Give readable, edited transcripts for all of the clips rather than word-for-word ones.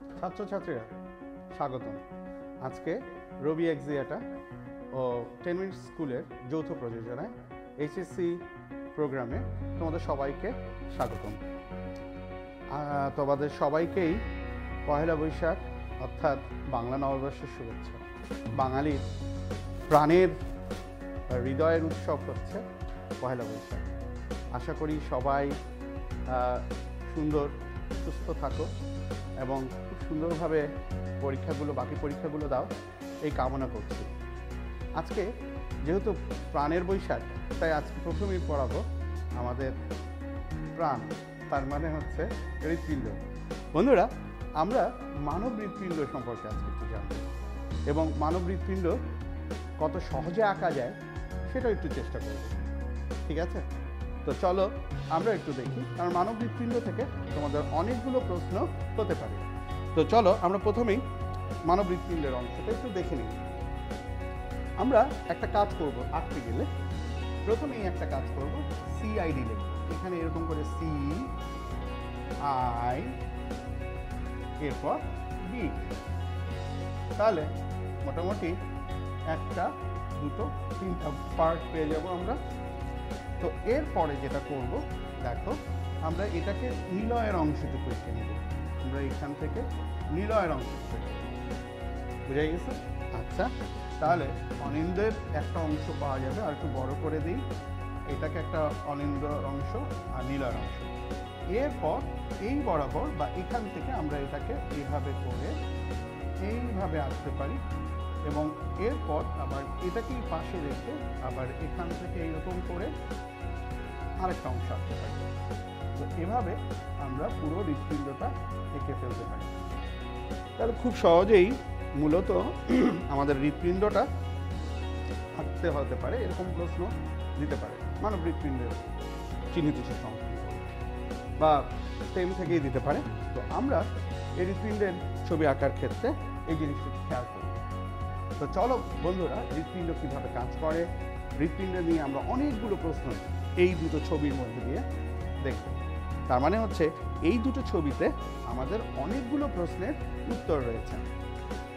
ছাত্রছাত্রীরা স্বাগতম। আজকে রবি এক্সিয়াটা ও 10 মিনিট স্কুলের যৌথ প্রযোজনায় এইচএসসি প্রোগ্রামে তোমাদের সবাইকে স্বাগতম। তোমাদের সবাইকেই পহেলা বৈশাখ অর্থাৎ বাংলা নববর্ষের শুভেচ্ছা। বাঙালির প্রাণের হৃদয়ের উৎসব হচ্ছে পহেলা বৈশাখ। আশা করি সবাই সুন্দর সুস্থ থাকো এবং খুব সুন্দরভাবে বাকি পরীক্ষাগুলো দাও, এই কামনা করছি। আজকে যেহেতু প্রাণের বৈশাখ, তাই আজকে প্রথমেই পড়াবো আমাদের প্রাণ, তার মানে হচ্ছে হৃৎপিণ্ড। বন্ধুরা, আমরা মানব হৃৎপিণ্ড সম্পর্কে আজকে একটু জানব এবং মানব হৃৎপিণ্ড কত সহজে আঁকা যায় সেটাও একটু চেষ্টা করব, ঠিক আছে? তো চলো আমরা একটু দেখি, কারণ মানব হৃৎপিণ্ড থেকে তোমাদের অনেকগুলো প্রশ্ন হতে পারে। তো চলো আমরা প্রথমেই মানব হৃৎপিণ্ডের অংশটা একটু দেখে নিই। আমরা একটা কাজ করব, আঁকতে গেলে প্রথমেই একটা কাজ করব, সিআইডি লিখব। এখানে এরকম করে সি আই এরপর ডি, তাহলে মোটামুটি একটা দুটো তিনটা পার্ট পেয়ে যাব আমরা। তো এরপরে যেটা করব, দেখো আমরা এটাকে নিলয়ের অংশটুকু এঁকে নেব। আমরা এখান থেকে নিলয়ের অংশটুকু বুঝে গেছে? আচ্ছা, তাহলে অনিন্দের একটা অংশ পাওয়া যাবে, আর একটু বড় করে দিই, এটাকে একটা অনিন্দর অংশ আর নিলয়ের অংশ। এরপর এই বরাবর বা এখান থেকে আমরা এটাকে এইভাবে করে এইভাবে আঁকতে পারি এবং এরপর আবার এটাকেই পাশে রেখে আবার এখান থেকে এইরকম করে আরেকটা অংশ আঁকতে পারি। তো এভাবে আমরা পুরো হৃৎপিণ্ডটা এঁকে ফেলতে পারি। তাহলে খুব সহজেই মূলত আমাদের হৃৎপিণ্ডটা আঁকতে হতে পারে, এরকম প্রশ্ন দিতে পারে। মানব হৃৎপিণ্ডের চিহ্নিত চিত্র বা স্টেম থেকেই দিতে পারে। তো আমরা এই হৃৎপিণ্ডের ছবি আঁকার ক্ষেত্রে এই জিনিসটা খেয়াল করি। তো চলো বন্ধুরা, হৃৎপিণ্ড কীভাবে কাজ করে, হৃৎপিণ্ড নিয়ে আমরা অনেকগুলো প্রশ্ন এই দুটো ছবির মধ্যে দিয়ে দেখব। তার মানে হচ্ছে এই দুটো ছবিতে আমাদের অনেকগুলো প্রশ্নের উত্তর রয়েছে।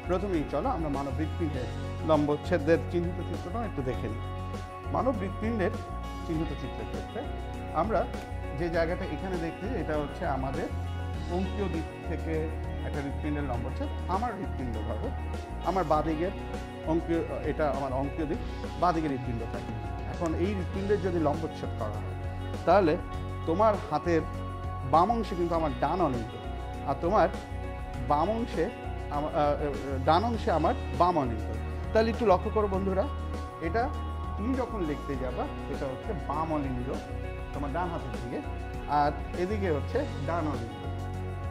প্রথমেই চলো আমরা মানব হৃৎপিণ্ডের লম্বচ্ছেদের চিহ্নিত চিত্রটা একটু দেখে নিই। মানব হৃৎপিণ্ডের চিহ্নিত চিত্রের ক্ষেত্রে আমরা যে জায়গাটা এখানে দেখছি, এটা হচ্ছে আমাদের অঙ্কীয় দিক থেকে একটা হৃৎপিণ্ডের লম্বচ্ছেদ। আমার হৃৎপিণ্ড ধরো, আমার বাঁদিকের অঙ্কীয়, এটা আমার অঙ্কীয় দিক, বাঁদিকের হৃৎপিণ্ড থাকে। এখন এই হৃৎপিণ্ডের যদি লম্বচ্ছেদ করা হয়, তাহলে তোমার হাতের বাম অংশে কিন্তু আমার ডান অনিন্দ, আর তোমার বাম অংশে ডান অংশে আমার বাম অনিন্দ। তাহলে একটু লক্ষ্য করো বন্ধুরা, এটা তুমি যখন লিখতে যাবা, এটা হচ্ছে বাম অলিন্দ তোমার ডান হাতের দিকে, আর এদিকে হচ্ছে ডান অলিন্দ,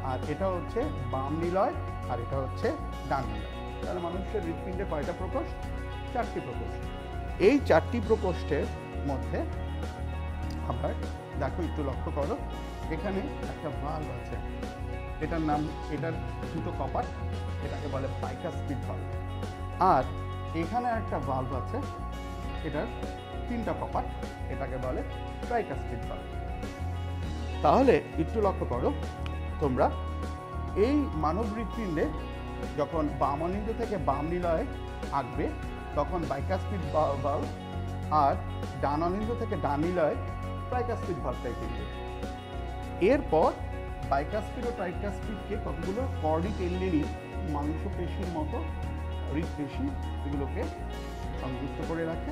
আর এটা হচ্ছে বাম নিলয়, আর এটা হচ্ছে ডান নিলয়। তাহলে মানুষের হৃৎপিণ্ডে কয়টা প্রকোষ্ঠ? 4টি প্রকোষ্ঠ। এই 4টি প্রকোষ্ঠের মধ্যে আবার দেখো, একটু লক্ষ্য করো, এখানে একটা ভালভ আছে, এটার নাম, এটার দুটো কপাট, এটাকে বলে বাইকাস্পিড ভালভ। আর এখানে একটা ভালভ আছে, এটার 3টা কপাট, এটাকে বলে ট্রাইকাস্পিড ভালভ। তাহলে একটু লক্ষ্য করো তোমরা, এই মানব হৃৎপিণ্ডে যখন বাম অলিন্দ থেকে বাম নিলয়ে আঁকবে, তখন বাইকাস্পিড ভালভ, আর ডান অলিন্দ থেকে ডান নিলয়ে ট্রাইকাস্পিড ভালভটাই কিনবে। এরপর বাইকাস্পিড ও ট্রাইকাস্পিডকে কতগুলো কর্ডি টেন্ডেনি মাংসপেশির মতো হৃৎপেশি এগুলোকে সংযুক্ত করে রাখে।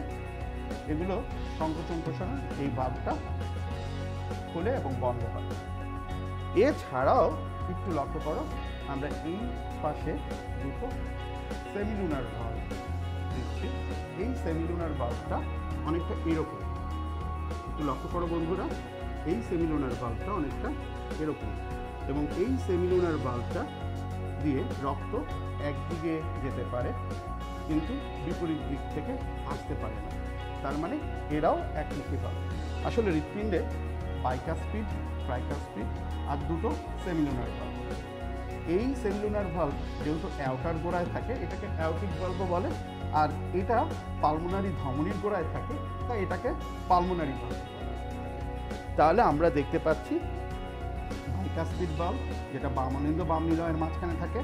এগুলো সংকোচন প্রসারণ এই ভালভটা খোলে এবং বন্ধ হয়। এছাড়াও একটু লক্ষ্য করো, আমরা এই পাশে দুটো সেমিলুনার ভালভ দিচ্ছি। এই সেমিলুনার ভালভটা অনেকটা এরকম, একটু লক্ষ্য করো বন্ধুরা, এই সেমিলুনার ভালভটা অনেকটা এরকম, এবং এই সেমিলুনার ভালভটা দিয়ে রক্ত একদিকে যেতে পারে কিন্তু বিপরীত দিক থেকে আসতে পারে না। তার মানে এরাও একমুখী ভালভ। আসলে হৃৎপিণ্ডে বাইকাস্পিড, ট্রাইকাস্পিড আর দুটো সেমিলুনার ভালভ। এই সেমিলুনার ভালভ যেহেতু অ্যাওর্টার গোড়ায় থাকে, এটাকে অ্যাওর্টিক ভালভ বলে, আর এটা পালমোনারি ধমনির গোড়ায় থাকে, তাই এটাকে পালমোনারি ভালভ বলে। তাহলে আমরা দেখতে পাচ্ছি ট্রাইকাসপিড বাল্ব, যেটা বাম অলিন্দ বাম নিলয়ের মাঝখানে থাকে।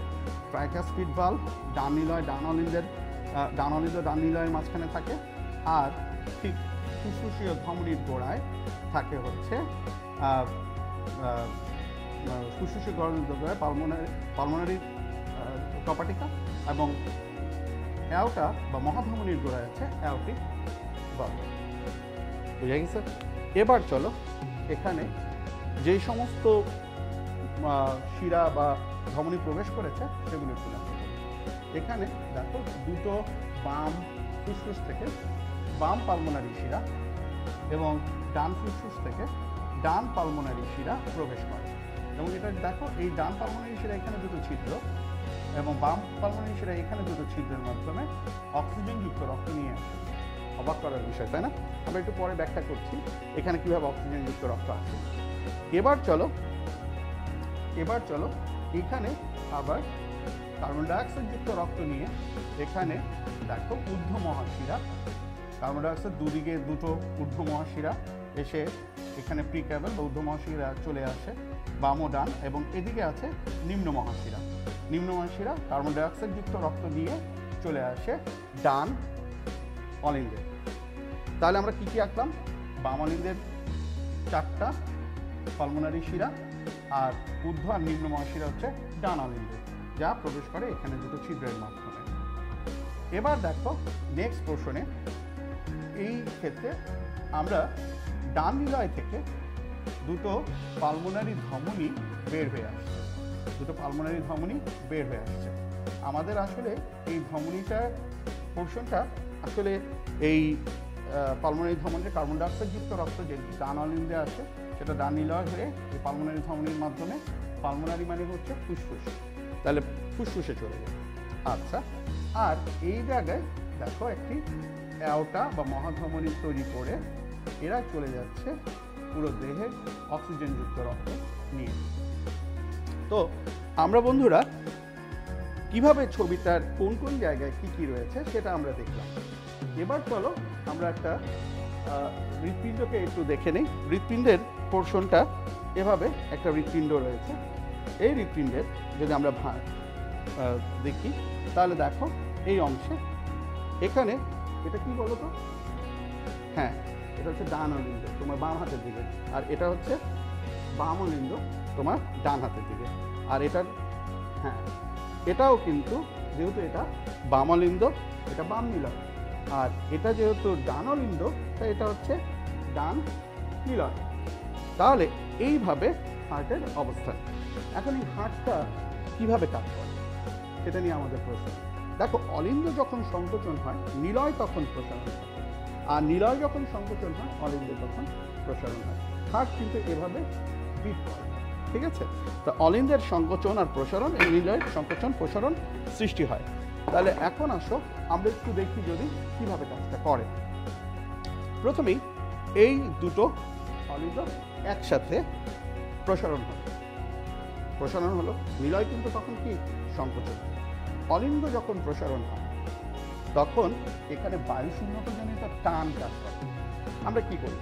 ট্রাইকাসপিড বাল্ব ডান নিলয় ডান অলিন্দের ডান নিলয়ের মাঝখানে থাকে। আর ঠিক ফুসফুসীয় ধমনির গোড়ায় থাকে হচ্ছে ফুসফুসীয় গোড়ায় পালমোনারি কপাটিকা, এবং অ্যাওটা বা মহাধমনির গোড়ায় আছে অ্যাওটিক বাল্ব। বুঝা গেছে? এবার চলো এখানে যেই সমস্ত শিরা বা ধমনী প্রবেশ করেছে সেগুলো একটু লক্ষ্য করি। এখানে দেখো দুটো বাম ফুসফুস থেকে বাম পালমোনারি শিরা এবং ডান ফুসফুস থেকে ডান পালমোনারি শিরা প্রবেশ করে। এবং এটা দেখো, এই ডান পালমোনারি শিরা এখানে দুটো ছিদ্র এবং বাম পালমোনারি শিরা এখানে দুটো ছিদ্রের মাধ্যমে অক্সিজেনযুক্ত রক্ত নিয়ে আসে। অবাক করার বিষয়, তাই না? আমরা একটু পরে ব্যাখ্যা করছি এখানে কিভাবে অক্সিজেনযুক্ত রক্ত আসে। এবার চলো এখানে আবার কার্বন ডাইঅক্সাইড যুক্ত রক্ত নিয়ে এখানে দেখো ঊর্ধ্ব মহাশিরা, কার্বন ডাইঅক্সাইড দুদিকে দুটো ঊর্ধ্ব মহাশিরা এসে এখানে প্রিক্যাবল বা ঊর্ধ্ব মহাশিরা চলে আসে বাম ও ডান, এবং এদিকে আছে নিম্ন মহাশিরা। নিম্ন মহাশিরা কার্বন ডাইঅক্সাইড যুক্ত রক্ত নিয়ে চলে আসে ডান অলিন্দে। তাহলে আমরা কি আঁকলাম? বাম অলিন্দের 4টা পালমোনারি শিরা আর ঊর্ধ্ব আর নিম্ন মহাশিরা হচ্ছে ডান অলিন্দে, যা প্রবেশ করে এখানে দুটো ছিদ্রের মাধ্যমে। এবার দেখো নেক্সট পোর্শনে, এই ক্ষেত্রে আমরা ডান নিলয় থেকে দুটো পালমোনারি ধমনী বের হয়ে আসছে। আমাদের আসলে এই ধমনীটার পোর্শনটা আসলে এই পালমোনারি ধমনীতে কার্বন ডাইঅক্সাইড যুক্ত রক্ত যে ডান অলিন্দে আসে সেটা ডান নিলয় হয়ে এই পালমোনারি ধমনীর মাধ্যমে, পালমোনারি মানে হচ্ছে ফুসফুস, তাহলে ফুসফুসে চলে যায়। আচ্ছা, আর এই জায়গায় দেখো একটি অ্যাওটা বা মহাধমনী তৈরি করে এরা চলে যাচ্ছে পুরো দেহে অক্সিজেনযুক্ত রক্ত নিয়ে। তো আমরা বন্ধুরা কিভাবে ছবিটার কোন কোন জায়গায় কি রয়েছে সেটা আমরা দেখলাম। এবার চলো আমরা একটা হৃৎপিণ্ডকে একটু দেখে নেই। হৃৎপিণ্ডের পোর্শনটা এভাবে একটা হৃৎপিণ্ড রয়েছে। এই হৃৎপিণ্ডের যদি আমরা দেখি তাহলে দেখো এই অংশে এখানে এটা কি বলো তো? হ্যাঁ, এটা হচ্ছে ডান অলিন্দ তোমার বাম হাতের দিকে, আর এটা হচ্ছে বাম অলিন্দ তোমার ডান হাতের দিকে। আর এটাও কিন্তু যেহেতু এটা বাম অলিন্দ, এটা বাম নিলয়, আর এটা যেহেতু ডান অলিন্দ তাই এটা হচ্ছে ডান নিলয়। তাহলে এইভাবে হার্টের অবস্থান। এখন এই হার্টটা কিভাবে কাজ করে সেটা নিয়ে আমাদের প্রশ্ন। দেখো, অলিন্দ যখন সংকোচন হয় নিলয় তখন প্রসারণ হয়, আর নিলয় যখন সংকোচন হয় অলিন্দ তখন প্রসারণ হয়। হার্ট কিন্তু এভাবে বিট করে, ঠিক আছে? তো অলিন্দের সংকোচন আর প্রসারণ, এই নিলয়ের সংকোচন প্রসারণ সৃষ্টি হয়। তাহলে এখন আসো আমরা একটু দেখি যদি কিভাবে কাজটা করে। প্রথমেই এই দুটো অলিন্দ একসাথে প্রসারণ হলো। নিলয় কিন্তু তখন কি সংকোচন। অলিন্দ যখন প্রসারণ হয় তখন এখানে বায়ুশূন্যতাজনিত টান কাজ করে। আমরা কি করি?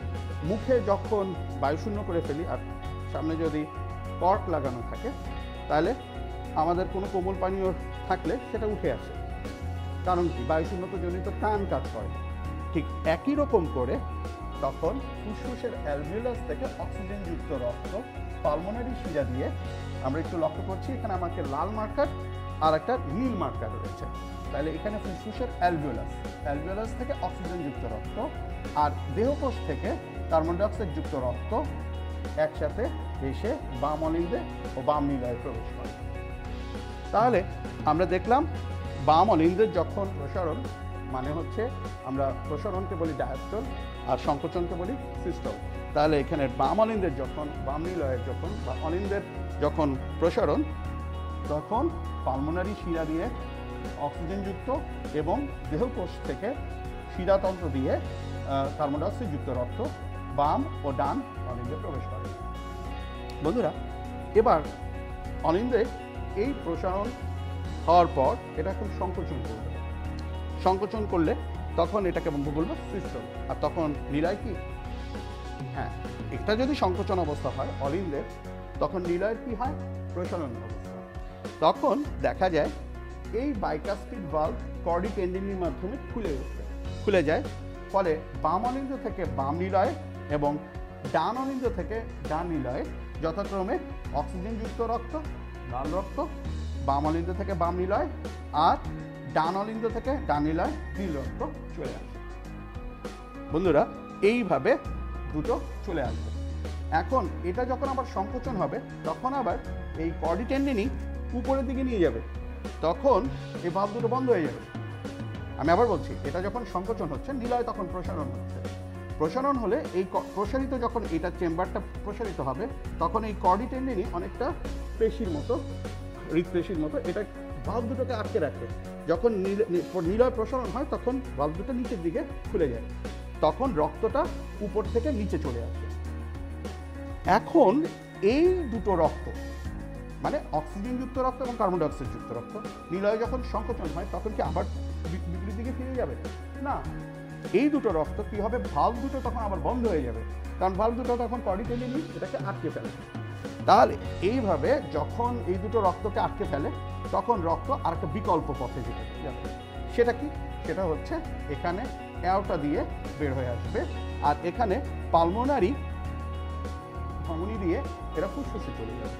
মুখে যখন বায়ুশূন্য করে ফেলি আর সামনে যদি কর্ক লাগানো থাকে তাহলে আমাদের কোনো কোমল পানীয় থাকলে সেটা উঠে আসে, কারণ কি? বায়ুশূন্যতাজনিত টান কাজ করে। ঠিক একই রকম করে তখন ফুসফুসের অ্যালভিওলাস থেকে অক্সিজেনযুক্ত রক্ত পালমোনারি শিরা দিয়ে, আমরা একটু লক্ষ্য করছি এখানে আমাকে লাল মার্কার আর একটা নীল মার্কার রয়েছে, তাহলে এখানে ফুসফুসের অ্যালভিওলাস থেকে অক্সিজেনযুক্ত রক্ত আর দেহকোষ থেকে কার্বন ডাইঅক্সাইড যুক্ত রক্ত একসাথে এসে বাম অলিন্দে ও বাম নিলয়ে প্রবেশ করে। তাহলে আমরা দেখলাম বাম অলিন্দের যখন প্রসারণ মানে হচ্ছে আমরা প্রসারণকে বলি ডায়াস্টল আর সংকোচনকে বলি সিস্টল। তাহলে এখানে বাম অলিন্দের যখন বাম নিলয়ের যখন বা অলিন্দের যখন প্রসারণ তখন পালমোনারি শিরা দিয়ে অক্সিজেনযুক্ত এবং দেহকোষ থেকে শিরাতন্ত্র দিয়ে কার্বন ডাইঅক্সাইড যুক্ত রক্ত বাম ও ডান অলিন্দে প্রবেশ করে। বন্ধুরা, এবার অলিন্দে এই প্রসারণ হওয়ার পর এটা এখন সংকোচন করলে তখন এটাকে বলবো সিস্টল। আর তখন নিলয় কি? হ্যাঁ, এটা যদি সংকোচন অবস্থা হয় অলিন্দের তখন নিলয়ের কি হয়, প্রসারণ অবস্থা। তখন দেখা যায় এই বাইকাস্পিড ভালভ কর্ডি টেন্ডিনের মাধ্যমে খুলে যায়, ফলে বাম অলিন্দ থেকে বাম নিলয়ে এবং ডান অলিন্দ থেকে ডান নিলয়ে যথাক্রমে অক্সিজেনযুক্ত রক্ত, লাল রক্ত, বাম অলিন্দ থেকে বাম নিলয় আর ডান অলিন্দ থেকে ডান নিলয় নীল রক্ত চলে আসে। বন্ধুরা, এইভাবে দুটো চলে আসবে। এখন এটা যখন আবার সংকোচন হবে তখন আবার এই কর্ডি টেন্ডিনি উপরের দিকে নিয়ে যাবে, তখন এই ভালভ দুটো বন্ধ হয়ে যাবে। আমি আবার বলছি, এটা যখন সংকোচন হচ্ছে নিলয় তখন প্রসারণ হচ্ছে। প্রসারণ হলে এই প্রসারিত যখন এটা চেম্বারটা প্রসারিত হবে তখন এই কর্ডি টেন্ডিনি অনেকটা পেশির মতো, হৃদপেশির মতো এটা ভালভ দুটোকে আটকে রাখে। যখন নিলয় প্রসারণ হয় তখন ভালভ দুটো নিচের দিকে খুলে যায়, তখন রক্তটা উপর থেকে নিচে চলে আসে। এখন এই দুটো রক্ত মানে অক্সিজেনযুক্ত রক্ত এবং কার্বন ডাইঅক্সাইড যুক্ত রক্ত নিলয় যখন সংকোচন হয় তখন কি আবার বিপরীত দিকে ফিরে যাবে না, এই দুটো রক্ত কি হবে, ভালভ দুটো তখন আবার বন্ধ হয়ে যাবে, কারণ ভালভ দুটো তখন কর্ডি টেন্ডিনি এটাকে আটকে ফেলে। তাহলে এইভাবে যখন এই দুটো রক্তকে আটকে ফেলে তখন রক্ত আরেকটা বিকল্প পথে যেতে যাবে। সেটা কি, সেটা হচ্ছে এখানে অ্যাওর্টা দিয়ে বের হয়ে আসবে আর এখানে পালমোনারি ধমনী দিয়ে এরা ফুসফুসে চলে যাবে।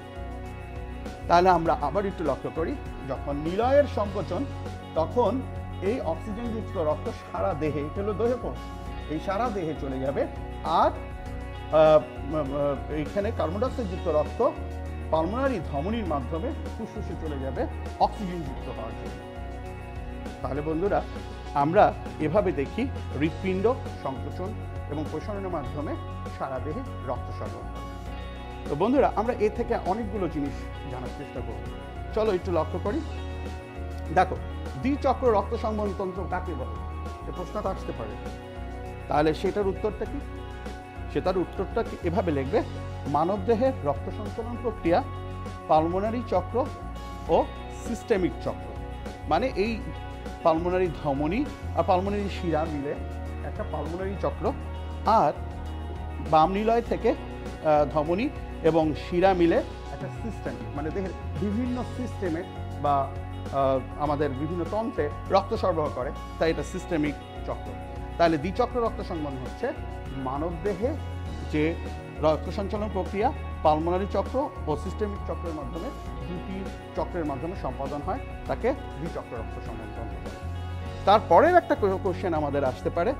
তাহলে আমরা আবার একটু লক্ষ্য করি, যখন নিলয়ের সংকোচন তখন এই অক্সিজেনযুক্ত রক্ত সারা দেহে, এটা হলো দেহকোষ, এই সারা দেহে চলে যাবে আর এইখানে কার্বন ডাইঅক্সাইড যুক্ত রক্ত পালমোনারি ধমনীর মাধ্যমে ফুসফুসে চলে যাবে অক্সিজেনযুক্ত হওয়ার জন্য। তাহলে বন্ধুরা, আমরা এভাবে দেখি হৃৎপিণ্ড সংকোচন এবং প্রসারণের মাধ্যমে সারা দেহে রক্ত সরবরাহ করে। তো বন্ধুরা, আমরা এ থেকে অনেকগুলো জিনিস জানার চেষ্টা করব। চলো একটু লক্ষ্য করি। দেখো, দ্বিচক্র রক্ত সংবহনতন্ত্র কাকে বলে, এ প্রশ্নটা আসতে পারে। তাহলে সেটার উত্তরটা কি, সেটার উত্তরটা এভাবে লিখবে, মানবদেহের রক্ত সঞ্চালন প্রক্রিয়া পালমোনারি চক্র ও সিস্টেমিক চক্র। মানে এই পালমোনারি ধমনী আর পালমোনারি শিরা মিলে একটা পালমোনারি চক্র, আর বাম নিলয় থেকে ধমনী এবং শিরা মিলে একটা সিস্টেম, মানে দেহের বিভিন্ন সিস্টেমে বা আমাদের বিভিন্ন তন্ত্রে রক্ত সরবরাহ করে, তাই এটা সিস্টেমিক চক্র। তাহলে দ্বিচক্র রক্ত সংবহন হচ্ছে মানবদেহে যে রক্ত সঞ্চালন প্রক্রিয়া পালমোনারি চক্র ও সিস্টেমিক চক্রের মাধ্যমে, দুটি চক্রের মাধ্যমে সম্পাদন হয়, তাকে দ্বিচক্র রক্ত সংবহন বলে। তারপরের একটা কোশ্চেন আমাদের আসতে পারে,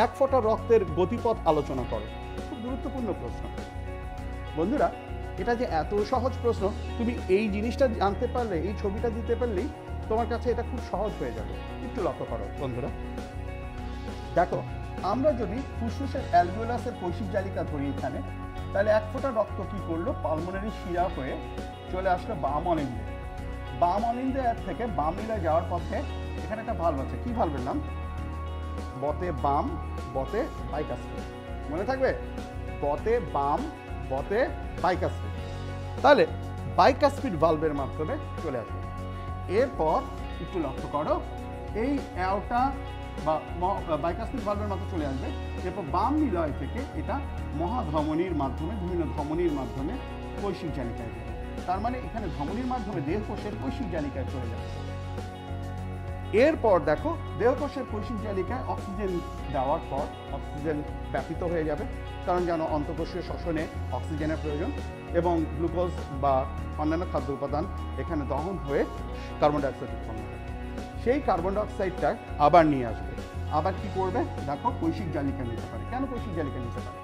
এক ফোঁটা রক্তের গতিপথ আলোচনা করো। খুব গুরুত্বপূর্ণ প্রশ্ন বন্ধুরা, এটা যে এত সহজ প্রশ্ন, তুমি এই জিনিসটা জানতে পারলে, এই ছবিটা দিতে পারলেই তোমার কাছে এটা খুব সহজ হয়ে যাবে। একটু লক্ষ্য করো বন্ধুরা, দেখো, আমরা যদি ফুসফুসের অ্যালভিওলাসের কৈশিক জালিকা ধরি এখানে, তাহলে এক ফোঁটা রক্ত কি করলো, পালমোনারি শিরা হয়ে চলে আসলো বাম অলিন্দে। বাম অলিন্দে থেকে বাম নিলয়ে যাওয়ার পথে এখানে একটা ভালভ আছে, কি ভালভের নাম, বতে বাম বতে বাইকাস্পিড। মনে থাকবে, বতে বাম বতে বাইকাস্পিড। তাহলে বাইকাস্পিড ভালভের মাধ্যমে চলে আসবে। এরপর একটু লক্ষ্য করো, এই অ্যাওর্টা বা বাইকাস্পিড ভালভের মাধ্যমে চলে আসবে। এরপর বাম নিলয় থেকে এটা মহাধমনীর মাধ্যমে, বিভিন্ন ধমনীর মাধ্যমে কৈশিক জালিকায় যাবে। তার মানে এখানে ধমনীর মাধ্যমে দেহকোষের কৈশিক জালিকায় চলে যাচ্ছে। এরপর দেখো, দেহকোষের কৈশিক জালিকায় অক্সিজেন দেওয়ার পর অক্সিজেন ব্যাপিত হয়ে যাবে, কারণ যেন অন্তঃকোষীয় শ্বসনে অক্সিজেনের প্রয়োজন এবং গ্লুকোজ বা অন্যান্য খাদ্য উপাদান এখানে দহন হয়ে কার্বন ডাইঅক্সাইড উৎপন্ন হয়। সেই কার্বন ডাইঅক্সাইডটা আবার নিয়ে আসবে, আবার কি করবে, দেখো, কৈশিক জালিকা নিতে পারে। কেন কৈশিক জালিকা নিতে পারে?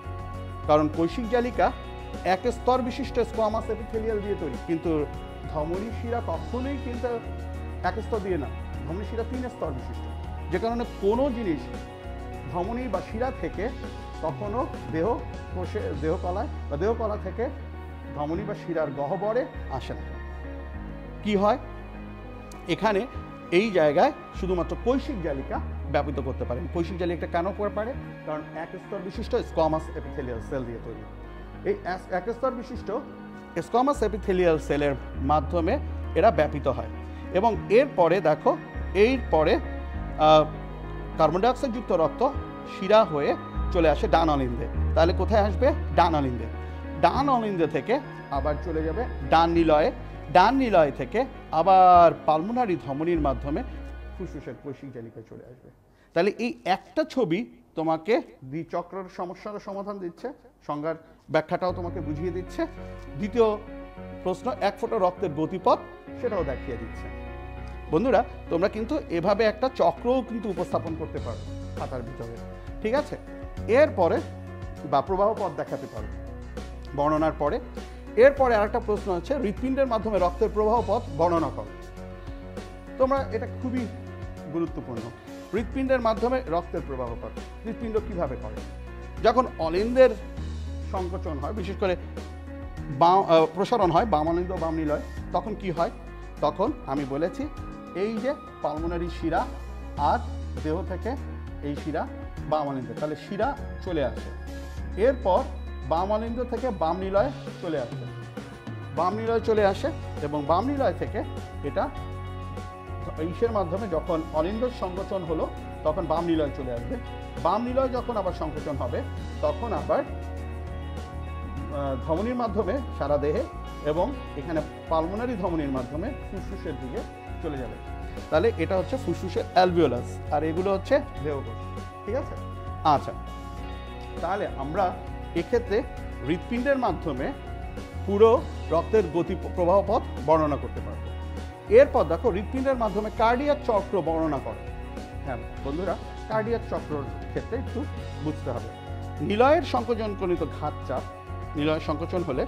কারণ কৈশিক জালিকা এক স্তর বিশিষ্ট স্কোয়ামাস এপিথেলিয়াল দিয়ে তৈরি, কিন্তু ধমনী শিরা কখনোই কিন্তু এক স্তর দিয়ে না, ধমনী শিরা 3 স্তর বিশিষ্ট, যে কারণে কোনো জিনিস ধমনী বা শিরা থেকে কখনো দেহকলায় বা দেহকলা থেকে ধমনী বা শিরার গহ্বরে আসে না। কি হয়, এখানে এই জায়গায় শুধুমাত্র কৈশিক জালিকা ব্যাপিত করতে পারেন। কৈশিক জালিকা কেন করতে পারে? কারণ এক স্তর বিশিষ্ট স্কোয়ামাস এপিথেলিয়াল সেল দিয়ে তৈরি। এই এক স্তর বিশিষ্ট স্কোয়ামাস এপিথেলিয়াল সেলের মাধ্যমে এরা ব্যাপিত হয় এবং এরপরে দেখো, এরপরে কার্বন ডাইঅক্সাইড যুক্ত রক্ত শিরা হয়ে চলে আসে ডান অলিন্দে। তাহলে কোথায় আসবে? ডান অলিন্দে। ডান অলিন্দে থেকে আবার চলে যাবে ডান নিলয়ে, ডান নিলয় থেকে আবার পালমোনারি ধমনির মাধ্যমে ফুসফুসের কৈশিক জালিকায় চলে আসবে। তাহলে এই একটা ছবি তোমাকে দ্বিচক্রের সমস্যার সমাধান দিচ্ছে, সংজ্ঞার ব্যাখ্যাটাও তোমাকে বুঝিয়ে দিচ্ছে। দ্বিতীয় প্রশ্ন, এক ফোঁটা রক্তের গতিপথ, সেটাও দেখিয়ে দিচ্ছে। বন্ধুরা, তোমরা কিন্তু এভাবে একটা চক্রও কিন্তু উপস্থাপন করতে পারো খাতার ভিতরে, ঠিক আছে? এরপরে বা প্রবাহ পথ দেখাতে পারো বর্ণনার পরে। এরপরে আরেকটা প্রশ্ন হচ্ছে, হৃৎপিণ্ডের মাধ্যমে রক্তের প্রবাহ পথ বর্ণনা করো। তোমরা এটা খুবই গুরুত্বপূর্ণ। হৃৎপিণ্ডের মাধ্যমে রক্তের প্রবাহ পথ হৃৎপিণ্ড কিভাবে করে? যখন অলিন্দের সংকোচন হয়, বিশেষ করে প্রসারণ হয় বামালিন্দ বাম নিলয়, তখন কি হয়? তখন আমি বলেছি এই যে পালমোনারি শিরা আর দেহ থেকে এই শিরা বামালিন্দ, তাহলে শিরা চলে আসে। এরপর বামালিন্দ থেকে বাম নিলয় চলে আসে, বাম নিলয় চলে আসে এবং বাম নিলয় থেকে এটা ইসের মাধ্যমে যখন অলিন্দ সংকোচন হলো তখন বাম নিলয় চলে আসবে। বাম নিলয় যখন আবার সংকোচন হবে তখন আবার ধমনির মাধ্যমে সারা দেহে এবং এখানে পালমোনারি ধমনির মাধ্যমে ফুসফুসের দিকে চলে যাবে। তাহলে এটা হচ্ছে ফুসফুসের অ্যালভিওলাস, আর এগুলো হচ্ছে দেহকোষ, ঠিক আছে? আচ্ছা, তাহলে আমরা এক্ষেত্রে হৃৎপিণ্ডের মাধ্যমে পুরো রক্তের গতি প্রবাহ পথ বর্ণনা করতে পারবো। এরপর দেখো, হৃৎপিণ্ডের মাধ্যমে কার্ডিয়াক চক্র বর্ণনা করো। হ্যাঁ বন্ধুরা, কার্ডিয়াক চক্রর ক্ষেত্রে একটু বুঝতে হবে। নিলয়ের সংকোচনজনিত ঘাতচাপ, নিলয়ের সংকোচন হলে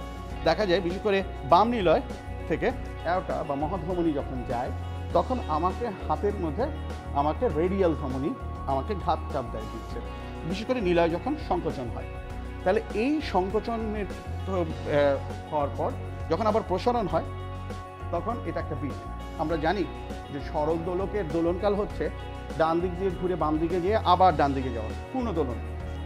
দেখা যায় বিশেষ করে বাম নিলয় থেকে অ্যাওর্টা বা মহাধমনী যখন যায় তখন আমাকে হাতের মধ্যে আমাকে রেডিয়াল ধমনী আমাকে ঘাতচাপ দেয় দিচ্ছে, বিশেষ করে নিলয় যখন সংকোচন হয়। তাহলে এই সংকোচনের হওয়ার পর যখন আবার প্রসারণ হয় তখন এটা একটা বিট। আমরা জানি যে সরল দোলকের দোলনকাল হচ্ছে ডান দিক দিয়ে ঘুরে বাম দিকে যেয়ে আবার ডান দিকে যাওয়া, পূর্ণ দোলন।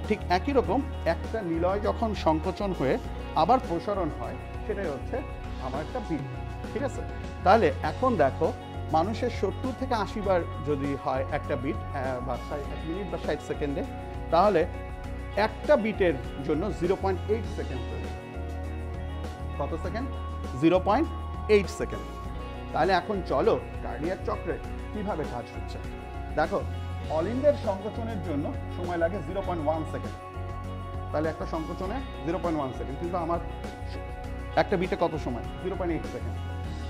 ঠিক একই রকম একটা নিলয় যখন সংকোচন হয়ে আবার প্রসারণ হয় সেটাই হচ্ছে আমার একটা বিট, ঠিক আছে? তাহলে এখন দেখো, মানুষের 70 থেকে 80 বার যদি হয় একটা বিট বা 1 মিনিট বা 60 সেকেন্ডে, তাহলে একটা বিটের জন্য 0.8 সেকেন্ড প্রয়োজন। কত সেকেন্ড? 0.8 সেকেন্ড। তাহলে এখন চলো কার্ডিয়াক চক্রে কিভাবে কাজ হচ্ছে দেখো। অলিন্দের সংকোচনের জন্য সময় লাগে 0.1 সেকেন্ড। তাহলে একটা সংকোচনে 0.1 সেকেন্ড, কিন্তু আমার একটা বিটে কত সময়? 0.8 সেকেন্ড।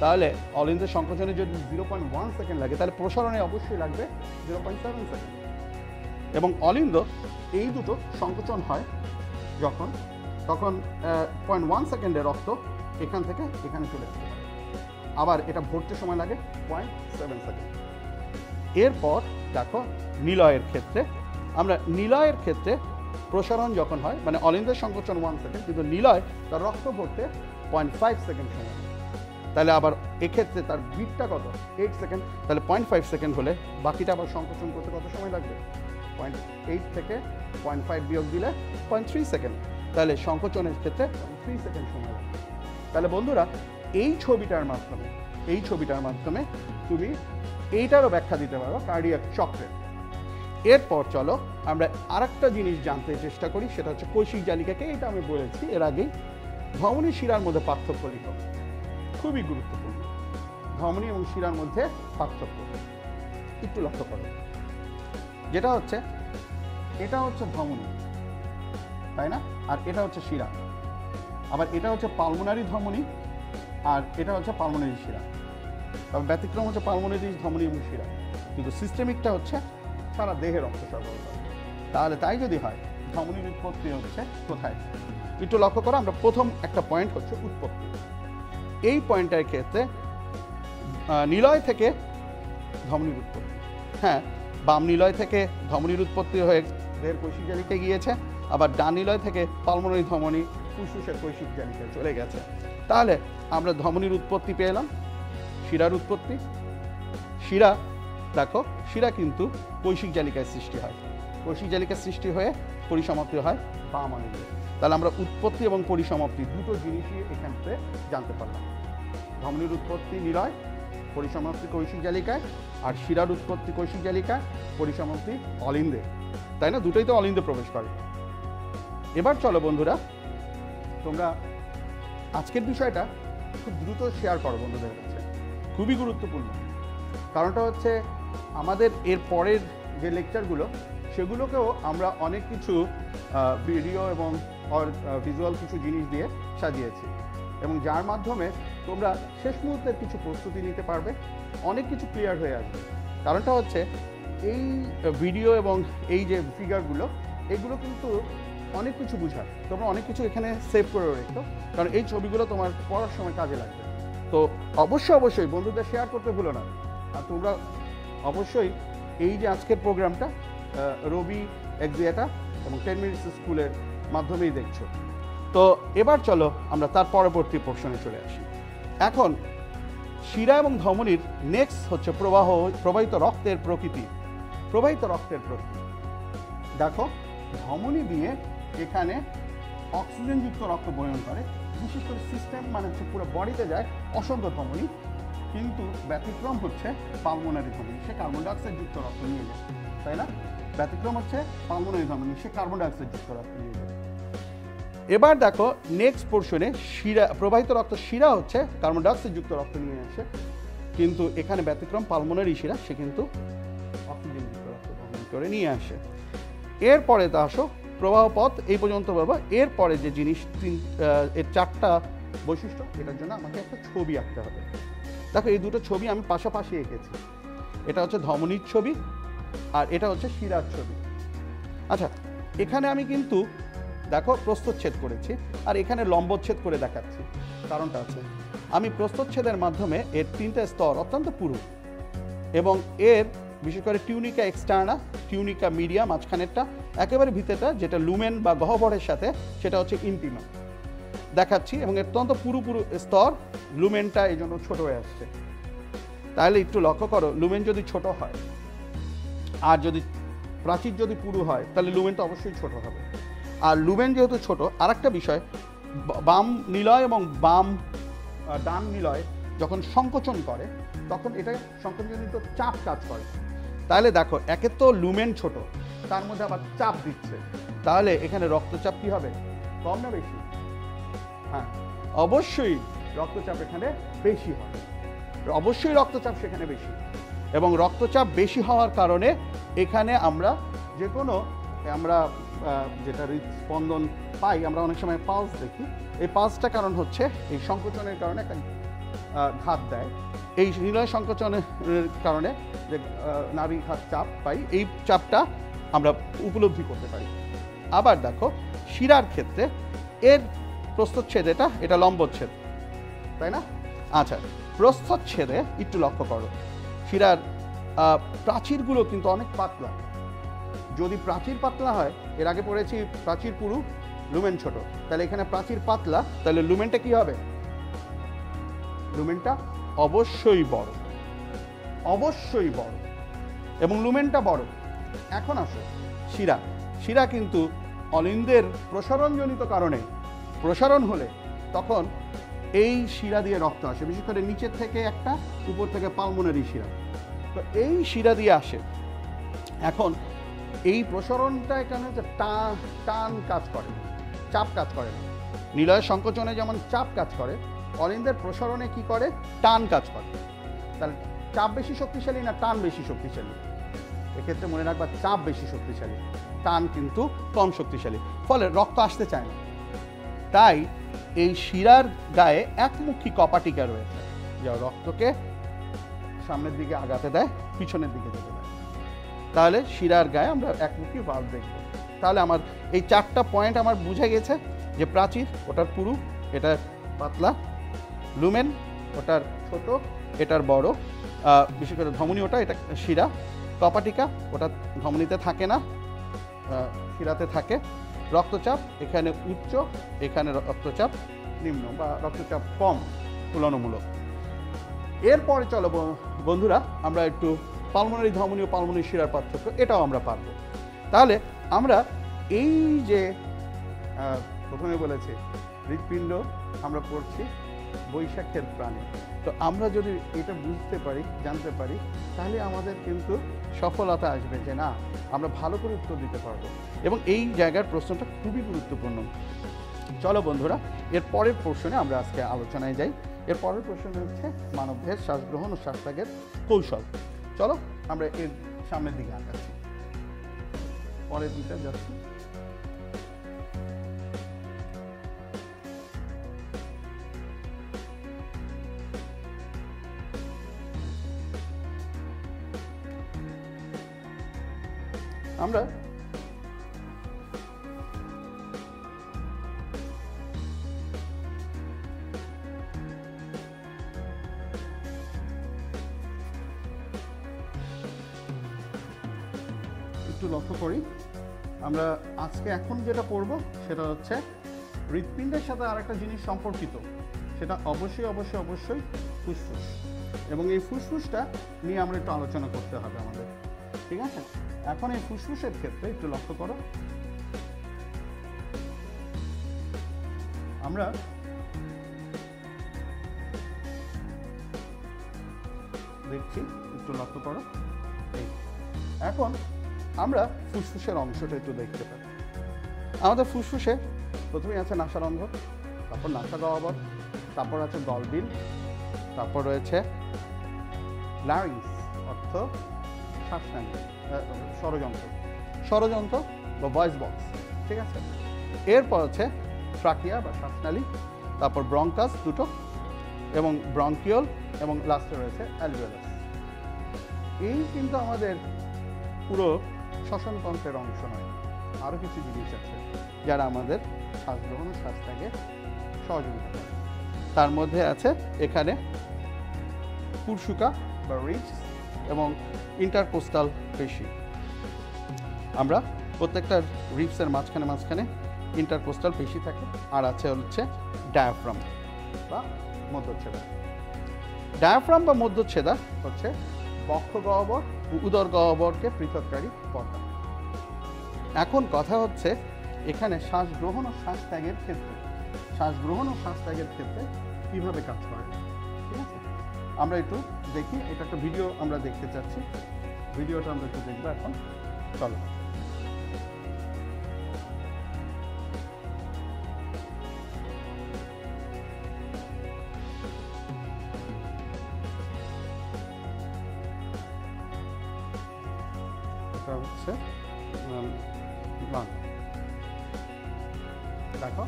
তাহলে অলিন্দের সংকোচনে যদি 0.1 সেকেন্ড লাগে, তাহলে প্রসারণে অবশ্যই লাগবে 0.7 সেকেন্ড। এবং অলিন্দ এই দুটো সংকোচন হয় যখন, তখন 0.1 সেকেন্ডে রক্ত এখান থেকে এখানে চলে আসতে পারে। আবার এটা ভরতে সময় লাগে 0.7 সেকেন্ড। এরপর দেখো নিলয়ের ক্ষেত্রে, আমরা নিলয়ের ক্ষেত্রে প্রসারণ যখন হয় মানে অলিন্দের সংকোচন 1 সেকেন্ড, কিন্তু নিলয় তার রক্ত ভরতে 0.5 সেকেন্ড সময়। তাহলে আবার এক্ষেত্রে তার বিটটা কত? 8 সেকেন্ড। তাহলে 0.5 সেকেন্ড হলে বাকিটা আবার সংকোচন করতে কত সময় লাগবে? 0.8 থেকে 0.5 বিয়োগ দিলে 0.3 সেকেন্ড। তাহলে সংকোচনের ক্ষেত্রে 3 সেকেন্ড সময় লাগবে। তাহলে বন্ধুরা, এই ছবিটার মাধ্যমে তুমি এইটারও ব্যাখ্যা দিতে পারো কার্ডিয়াক চক্রের। এরপর চলো আমরা আরেকটা জিনিস জানতে চেষ্টা করি, সেটা হচ্ছে কৈশিক জালিকাকে। এটা আমি বলেছি এর আগেই। ধমনী শিরার মধ্যে পার্থক্য লিখো, খুবই গুরুত্বপূর্ণ। ধমনী এবং শিরার মধ্যে পার্থক্য একটু লক্ষ্য করো। যেটা হচ্ছে, এটা হচ্ছে ধমনী, তাই না? আর এটা হচ্ছে শিরা। আবার এটা হচ্ছে পালমোনারি ধমনী আর এটা হচ্ছে পালমোনারি শিরা। তবে ব্যতিক্রম হচ্ছে পালমোনারি ধমনী এবং শিরা, কিন্তু সিস্টেমিকটা হচ্ছে সারা দেহে রক্ত সরবরাহ করে। তাহলে তাই যদি হয়, ধমনীর উৎপত্তি হচ্ছে কোথায়? একটু লক্ষ্য করো। আমরা প্রথম একটা পয়েন্ট হচ্ছে উৎপত্তি। এই পয়েন্টের ক্ষেত্রে নিলয় থেকে ধমনীর উৎপত্তি। হ্যাঁ, বাম নিলয় থেকে ধমনীর উৎপত্তি হয়ে দেহের কৈশিক জালিকায় গিয়েছে, আবার ডান নিলয় থেকে পালমোনারি ধমনী ফুসফুসের কৈশিক জালিকায় চলে গেছে। তাহলে আমরা ধমনীর উৎপত্তি পেলাম, শিরার উৎপত্তি। শিরা দেখো, শিরা কিন্তু কৈশিক জালিকায় সৃষ্টি হয়, কৈশিক জালিকায় সৃষ্টি হয়ে পরিসমাপ্তি হয় বাম অলিন্দে। তাহলে আমরা উৎপত্তি এবং পরিসমাপ্তি দুটো জিনিসই এখান থেকে জানতে পারলাম। ধমনীর উৎপত্তি নিলয়, পরিসমাপ্তি কৈশিক জালিকায়, আর শিরার উৎপত্তি কৈশিক জালিকায়, পরিসমাপ্তি অলিন্দে, তাই না? দুটোই তো অলিন্দে প্রবেশ করে। এবার চলো বন্ধুরা, তোমরা আজকের বিষয়টা খুব দ্রুত শেয়ার করো বন্ধুদের কাছে, খুবই গুরুত্বপূর্ণ। কারণটা হচ্ছে আমাদের এর পরের যে লেকচারগুলো সেগুলোকেও আমরা অনেক কিছু ভিডিও এবং ভিজুয়াল কিছু জিনিস দিয়ে সাজিয়েছি, এবং যার মাধ্যমে তোমরা শেষ মুহূর্তের কিছু প্রস্তুতি নিতে পারবে, অনেক কিছু ক্লিয়ার হয়ে আসবে। কারণটা হচ্ছে এই ভিডিও এবং এই যে ফিগারগুলো এগুলো কিন্তু অনেক কিছু বোঝায়, তোমরা অনেক কিছু এখানে সেভ করে রেখো, কারণ এই ছবিগুলো তোমার পড়ার সময় কাজে লাগবে। তো অবশ্যই বন্ধুদের শেয়ার করতে ভুলো না। আর তোমরা অবশ্যই এই যে আজকের প্রোগ্রামটা রবি এক্সিয়াটা এবং 10 মিনিটস স্কুলের মাধ্যমেই দেখছো। তো এবার চলো আমরা তার পরবর্তী পোর্শনে চলে আসি। এখন শিরা এবং ধমনীর নেক্সট হচ্ছে প্রবাহিত রক্তের প্রকৃতি। প্রবাহিত রক্তের প্রকৃতি দেখো, ধমনী দিয়ে এখানে অক্সিজেনযুক্ত রক্ত বহন করে, বিশেষ করে সিস্টেম মানে হচ্ছে পুরো বডিতে যায় অসংখ্য ধমনী, কিন্তু ব্যতিক্রম হচ্ছে পালমোনারি ধমনী, সে কার্বন ডাইঅক্সাইড যুক্ত রক্ত নিয়ে যায়, তাই না? ব্যতিক্রম হচ্ছে পালমোনারি ধমনী, সে কার্বন ডাইঅক্সাইড যুক্ত রক্ত নিয়ে যায়। এবার দেখো নেক্সট পোর্শনে শিরা, প্রবাহিত রক্ত শিরা হচ্ছে কার্বন ডাইঅক্সাইড যুক্ত রক্ত নিয়ে আসে, কিন্তু এখানে ব্যতিক্রম পালমোনারি শিরা, সে কিন্তু অক্সিজেন যুক্ত রক্ত বহন করে নিয়ে আসে। এরপরে তা আসো প্রবাহ পথ, এই পর্যন্ত বলবো। এরপরে যে জিনিস এর 4টা বৈশিষ্ট্য, এটার জন্য আমাকে একটা ছবি আঁকতে হবে। দেখো এই দুটো ছবি আমি পাশাপাশি এঁকেছি, এটা হচ্ছে ধমনীর ছবি আর এটা হচ্ছে শিরার ছবি। আচ্ছা, এখানে আমি কিন্তু দেখো প্রস্থচ্ছেদ করেছি আর এখানে লম্বচ্ছেদ করে দেখাচ্ছি। কারণটা আছে, আমি প্রস্থচ্ছেদের মাধ্যমে এর 3টে স্তর অত্যন্ত পুরু, এবং এর বিশেষ করে টিউনিকা এক্সটার্না, টিউনিকা মিডিয়া মাঝখানেরটা, একেবারে ভিতরটা যেটা লুমেন বা গহ্বরের সাথে, সেটা হচ্ছে ইন্টিমা দেখাচ্ছি, এবং এর অত্যন্ত পুরু স্তর, লুমেনটা এই জন্য ছোট হয়ে আসছে। তাহলে একটু লক্ষ্য করো, লুমেন যদি ছোট হয় আর যদি প্রাচীর যদি পুরু হয়, তাহলে লুমেনটা অবশ্যই ছোট হবে। আর লুমেন যেহেতু ছোট, আর একটা বিষয়, বাম নিলয় এবং ডান নিলয় যখন সংকোচন করে তখন এটা সংকোচনজনিত চাপ কাজ করে। তাহলে দেখো, একে তো লুমেন ছোট, তার মধ্যে আবার চাপ দিচ্ছে, তাহলে এখানে রক্তচাপ কি হবে, কম না বেশি? হ্যাঁ, অবশ্যই রক্তচাপ এখানে বেশি হবে, অবশ্যই রক্তচাপ সেখানে বেশি, এবং রক্তচাপ বেশি হওয়ার কারণে এখানে আমরা যে কোনো যেটা হৃদস্পন্দন পাই, আমরা অনেক সময় পালস দেখি, এই পালসটা কারণ হচ্ছে এই সংকোচনের কারণে একটা ঘাত দেয়, এই নিলয় সংকোচনের কারণে যে নারী ঘাত চাপ পাই, এই চাপটা আমরা উপলব্ধি করতে পারি। আবার দেখো শিরার ক্ষেত্রে এর প্রস্থচ্ছেদ, এটা লম্বচ্ছেদ, তাই না? আচ্ছা, প্রস্থচ্ছেদে একটু লক্ষ্য করো, শিরার প্রাচীরগুলো কিন্তু অনেক পাতলা। যদি প্রাচীর পাতলা হয়, এর আগে পড়েছি প্রাচীর পুরু, লুমেন ছোট, তাহলে এখানে প্রাচীর পাতলা, তাহলে লুমেনটা কি হবে? লুমেনটা অবশ্যই বড়, অবশ্যই বড়, এবং লুমেনটা বড়। এখন আসো শিরা কিন্তু অলিন্দের প্রসারণজনিত কারণে, প্রসারণ হলে তখন এই শিরা দিয়ে রক্ত আসে, বিশেষ করে নিচের থেকে একটা, উপর থেকে পালমোনারি শিরা, তো এই শিরা দিয়ে আসে। এখন এই প্রসারণটা এখানে টান কাজ করে, চাপ কাজ করে না। নিলয় সংকোচনে যেমন চাপ কাজ করে, অলিন্দের প্রসারণে কি করে, টান কাজ করে। তাহলে চাপ বেশি শক্তিশালী না টান বেশি শক্তিশালী? এক্ষেত্রে মনে রাখবা চাপ বেশি শক্তিশালী, টান কিন্তু কম শক্তিশালী, ফলে রক্ত আসতে চায় না। তাই এই শিরার গায়ে একমুখী কপাটিকা রয়েছে, যা রক্তকে সামনের দিকে আগাতে দেয়, পিছনের দিকে যেতে দেয়। তাহলে শিরার গায়ে আমরা একমুখী ভাল্ব দেখব। তাহলে আমার এই 4টা পয়েন্ট আমার বুঝে গেছে যে প্রাচীর ওটার পুরু, এটা পাতলা, লুমেন ওটার ছোট, এটার বড়, বিশেষ করে ধমনী ওটা, এটা শিরা, কপাটিকা ওটা ধমনীতে থাকে না, শিরাতে থাকে। রক্তচাপ এখানে উচ্চ, এখানে রক্তচাপ নিম্ন বা রক্তচাপ কম তুলনামূলক। এরপরে চলো বন্ধুরা, আমরা একটু পালমোনারি ধমনী ও পালমোনারি শিরার পার্থক্য, এটাও আমরা পারব। তাহলে আমরা এই যে প্রথমে বলেছি হৃৎপিণ্ড আমরা পড়ছি বৈশাখের প্রাণী, তো আমরা যদি এটা বুঝতে পারি, জানতে পারি, তাহলে আমাদের কিন্তু সফলতা আসবে, যে না আমরা ভালো করে উত্তর দিতে পারবো। এবং এই জায়গার প্রশ্নটা খুবই গুরুত্বপূর্ণ। চলো বন্ধুরা, এর পরের পোর্শনে আমরা আজকে আলোচনায় যাই। এর পরের পোর্শনে হচ্ছে মানবদেহের শ্বাস গ্রহণ ও শ্বাস ত্যাগের কৌশল। চলো আমরা এর সামনের দিকে আগাচ্ছি, পরের দিকে যাচ্ছি। আমরা একটু লক্ষ্য করি, আমরা আজকে এখন যেটা পড়ব সেটা হচ্ছে হৃৎপিণ্ডের সাথে আরেকটা জিনিস সম্পর্কিত, সেটা অবশ্যই অবশ্যই অবশ্যই ফুসফুস। এবং এই ফুসফুসটা নিয়ে আমরা একটু আলোচনা করতে হবে আমাদের, ঠিক আছে? এখন এই ফুসফুসের ক্ষেত্রে একটু লক্ষ্য করো, আমরা দেখছি, একটু লক্ষ্য করো। এই এখন আমরা ফুসফুসের অংশটা একটু দেখতে পাই। আমাদের ফুসফুসে প্রথমেই আছে নাসারন্ধ্র, তারপর নাসা গহ্বর, তারপর আছে গলবিল, তারপর রয়েছে ল্যারিংস অর্থ শ্বাসনালী, ষড়যন্ত্র বা ভয়েস বক্স, ঠিক আছে? এরপর আছে ট্রাকিয়া বা শ্বাসনালী, তারপর ব্রঙ্কাস দুটো, এবং ব্রঙ্কিওল, এবং লাস্টে রয়েছে অ্যালভিওলাস। এই কিন্তু আমাদের পুরো শ্বসনতন্ত্রের অংশ নয়, আরও কিছু জিনিস আছে যারা আমাদের শ্বাস গ্রহণ ও শ্বাস ত্যাগে সহযোগিতা করে। তার মধ্যে আছে এখানে পুরশুকা বা রিবস এবং ইন্টারকোস্টাল পেশি। আমরা প্রত্যেকটা রিবসের মাঝখানে ইন্টারকোস্টাল পেশি থাকে, আর আছে হচ্ছে ডায়াফ্রাম বা মধ্যচ্ছেদা। ডায়াফ্রাম বা মধ্যচ্ছেদা হচ্ছে বক্ষ গহ্বর ও উদর গহ্বরকে পৃথককারী পর্দা। এখন কথা হচ্ছে এখানে শ্বাস গ্রহণ ও শ্বাস ত্যাগের ক্ষেত্রে কিভাবে কাজ করে, ঠিক আছে? আমরা একটু দেখি, এটা একটা ভিডিও আমরা দেখতে চাচ্ছি, ভিডিওটা আমরা একটু দেখবো এখন। চলো, এটা হচ্ছে দেখো,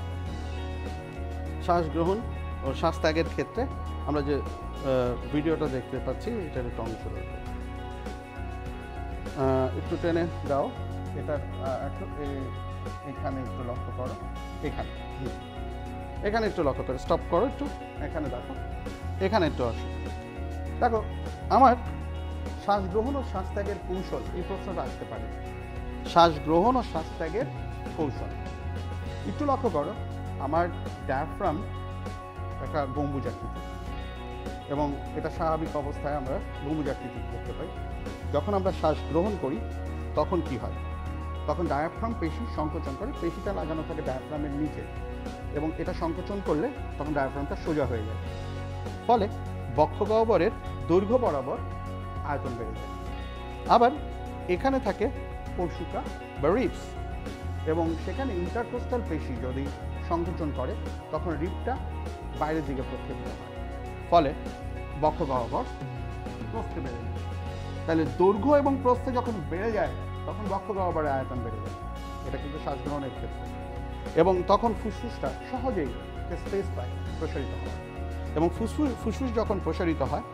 শ্বাস গ্রহণ ও শ্বাস ত্যাগের ক্ষেত্রে আমরা যে ভিডিওটা দেখতে পাচ্ছি এটার একটা অংশ রয়েছে, একটু টেনে দাও এটা, এখানে একটু লক্ষ্য করো, এখানে একটু লক্ষ্য করো, স্টপ করো একটু, এখানে দেখো, এখানে একটু আসো। দেখো, আমার শ্বাস গ্রহণ ও শ্বাস ত্যাগের কৌশল, এই প্রশ্নটা আসতে পারে। শ্বাস গ্রহণ ও শ্বাস ত্যাগের কৌশল একটু লক্ষ্য করো, আমার ডায়াফ্রাম একটা গম্বুজাকৃতি, এবং এটা স্বাভাবিক অবস্থায় আমরা গম্বুজাকৃতি দেখতে পাই। যখন আমরা শ্বাস গ্রহণ করি তখন কি হয়? তখন ডায়াফ্রাম পেশি সংকোচন করে, পেশিটা লাগানো থাকে ডায়াফ্রামের নিচে, এবং এটা সংকোচন করলে তখন ডায়াফ্রামটা সোজা হয়ে যায়, ফলে বক্ষ গহ্বরের দৈর্ঘ্য বরাবর আয়তন বেড়ে যায়। আবার এখানে থাকে পরশুকা বা রিবস, এবং সেখানে ইন্টারকোস্টাল পেশি যদি সংকোচন করে তখন রিবটা বাইরের দিকে প্রক্ষেপিত হয়, ফলে বক্ষ গহ্বর প্রস্থে বেড়ে যায়। তাহলে দৈর্ঘ্য এবং প্রস্থে যখন বেড়ে যায় তখন বক্ষ গহ্বরের আয়তন বেড়ে যায়, এটা কিন্তু শ্বাস গ্রহণের ক্ষেত্রে। এবং তখন ফুসফুসটা সহজেই স্পেস পায়, প্রসারিত হয়। এবং ফুসফুস যখন প্রসারিত হয়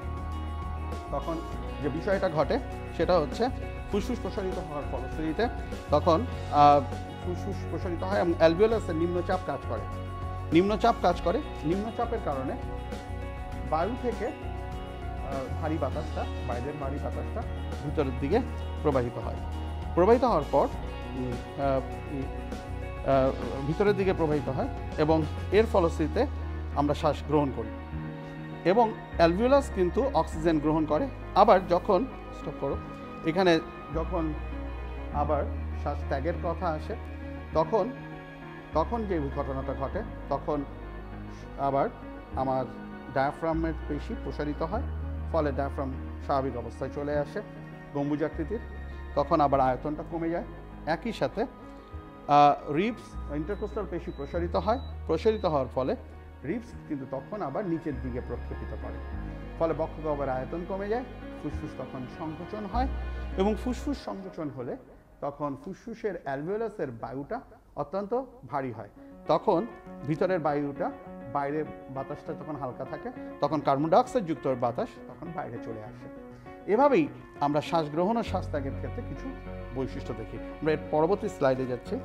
তখন যে বিষয়টা ঘটে সেটা হচ্ছে ফুসফুস প্রসারিত হওয়ার ফলশ্রুতিতে তখন ফুসফুস প্রসারিত হয় এবং অ্যালভিওলাসের নিম্নচাপ কাজ করে। নিম্নচাপের কারণে বায়ু থেকে বাইরের ভারী বাতাসটা ভিতরের দিকে প্রবাহিত হওয়ার পর ভিতরের দিকে প্রবাহিত হয়, এবং এর ফলশ্রুতিতে আমরা শ্বাস গ্রহণ করি, এবং অ্যালভিওলাস কিন্তু অক্সিজেন গ্রহণ করে। আবার যখন এখানে যখন আবার শ্বাস ত্যাগের কথা আসে তখন যে ঘটনাটা ঘটে, তখন আবার আমার ডায়াফ্রামের পেশি প্রসারিত হয়, ফলে ডায়াফ্রাম স্বাভাবিক অবস্থায় চলে আসে গম্বুজাকৃতির, তখন আবার আয়তনটা কমে যায়। একই সাথে রিবস ইন্টারকোস্টাল পেশি প্রসারিত হওয়ার ফলে রিবস কিন্তু তখন আবার নিচের দিকে প্রক্ষেপিত করে, ফলে বক্ষগহ্বরের আয়তন কমে যায়, ফুসফুস তখন সংকোচন হয়, এবং ফুসফুস সংকোচন হলে তখন ফুসফুসের অ্যালভিওলাসের বায়ুটা অত্যন্ত ভারী হয়, তখন ভিতরের বায়ুটা বাইরে বাতাসটা যখন হালকা থাকে তখন কার্বন ডাইঅক্সাইড যুক্ত বাতাস তখন বাইরে চলে আসে। এভাবেই আমরা শ্বাস গ্রহণ ও শ্বাস ত্যাগের ক্ষেত্রে কিছু বৈশিষ্ট্য দেখি। আমরা এর পরবর্তী স্লাইডে যাচ্ছি।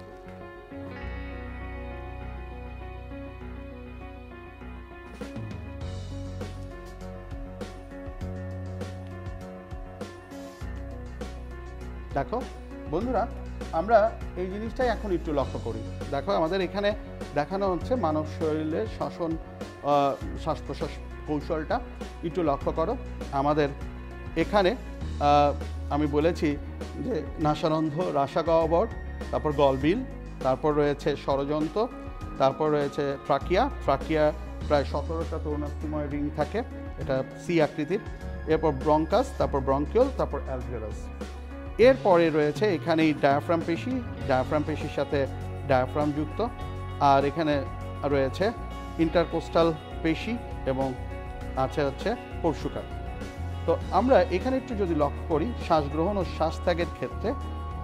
দেখো বন্ধুরা, আমরা এই জিনিসটাই এখন একটু লক্ষ্য করি। দেখো আমাদের এখানে দেখানো হচ্ছে মানব শরীরের শ্বাস প্রশ্বাস কৌশলটা একটু লক্ষ্য করো। আমাদের এখানে আমি বলেছি যে নাসারন্ধ্র, রাসাগহ্বর, তারপর গলবিল, তারপর রয়েছে ষড়যন্ত্র, তারপর রয়েছে ট্রাকিয়া প্রায় 17টা তরুণাস্থিময় রিং থাকে, এটা সি আকৃতির, এরপর ব্রঙ্কাস, তারপর ব্রঙ্কিওল, তারপর অ্যালভিওলাস। এরপরে রয়েছে এখানে এই ডায়াফ্রাম পেশির সাথে ডায়াফ্রাম যুক্ত, আর এখানে রয়েছে ইন্টারকোস্টাল পেশি এবং আছে হচ্ছে পরশুকার। তো আমরা এখানে একটু যদি লক্ষ্য করি শ্বাস গ্রহণ ও শ্বাস ত্যাগের ক্ষেত্রে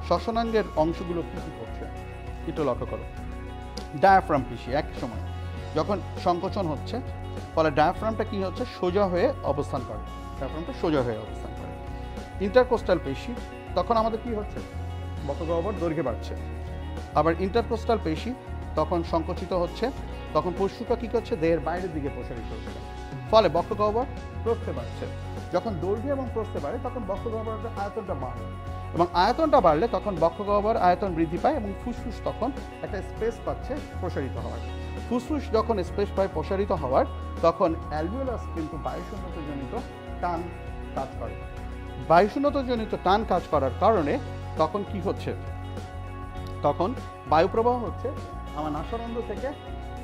শ্বসনাঙ্গের অংশগুলো কী কী করছে একটু লক্ষ্য করো। ডায়াফ্রাম পেশি এক সময় যখন সংকোচন হচ্ছে ফলে ডায়াফ্রামটা কী হচ্ছে, সোজা হয়ে অবস্থান করে, ইন্টারকোস্টাল পেশি তখন আমাদের কি হচ্ছে, বক্ষগহ্বর দৈর্ঘ্যে বাড়ছে, আবার ইন্টারকোস্টাল পেশি তখন সংকুচিত হচ্ছে, তখন পরশুকা কী করছে, দেহের বাইরের দিকে প্রসারিত হচ্ছে, ফলে বক্ষগহ্বর প্রস্থে বাড়ছে। যখন দৈর্ঘ্য এবং প্রস্থে বাড়ে তখন বক্ষগহ্বরের আয়তনটা বাড়ে, এবং আয়তনটা বাড়লে তখন বক্ষগহ্বর আয়তন বৃদ্ধি পায় এবং ফুসফুস তখন একটা স্পেস পাচ্ছে প্রসারিত হওয়ার। ফুসফুস যখন স্পেস পায় প্রসারিত হওয়ার, তখন অ্যালভিওলাস কিন্তু বায়ুশূন্যতাজনিত টান কাজ করে। বায়ুশূন্যতাজনিত টান কাজ করার কারণে তখন কি হচ্ছে, তখন বায়ু প্রবাহ হচ্ছে আমার নাসারন্ধ্র থেকে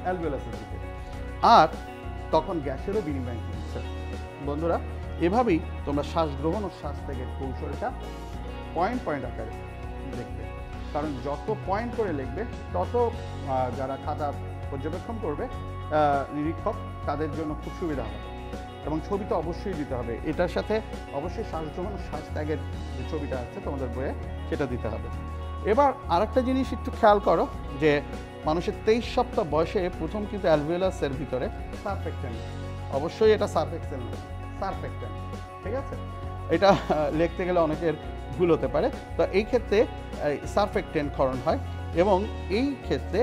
অ্যালভিওলাসের দিকে, আর তখন গ্যাসেরও বিনিময় হচ্ছে। বন্ধুরা, এভাবেই তোমরা শ্বাস গ্রহণ ও শ্বাস ত্যাগের কৌশলটা পয়েন্ট আকারে লিখবে, কারণ যত পয়েন্ট করে লিখবে তত যারা খাতা পর্যবেক্ষণ করবে নিরীক্ষক তাদের জন্য খুব সুবিধা হবে, এবং ছবি তো অবশ্যই দিতে হবে। এটার সাথে অবশ্যই শ্বাস গ্রহণ ও শ্বাস ত্যাগের যে ছবিটা আছে তোমাদের বইয়ে সেটা দিতে হবে। এবার আরেকটা জিনিস একটু খেয়াল করো যে মানুষের 23 সপ্তাহ বয়সে প্রথম কিন্তু অ্যালভিওলাসের ভিতরে সারফেক্টেন্ট, অবশ্যই এটা সারফেক্সেন্ট না, সারফেক্টেন্ট, ঠিক আছে? এটা লিখতে গেলে অনেকের ভুল হতে পারে। তো এই ক্ষেত্রে সারফেক্টেন্ট ক্ষরণ হয়, এবং এই ক্ষেত্রে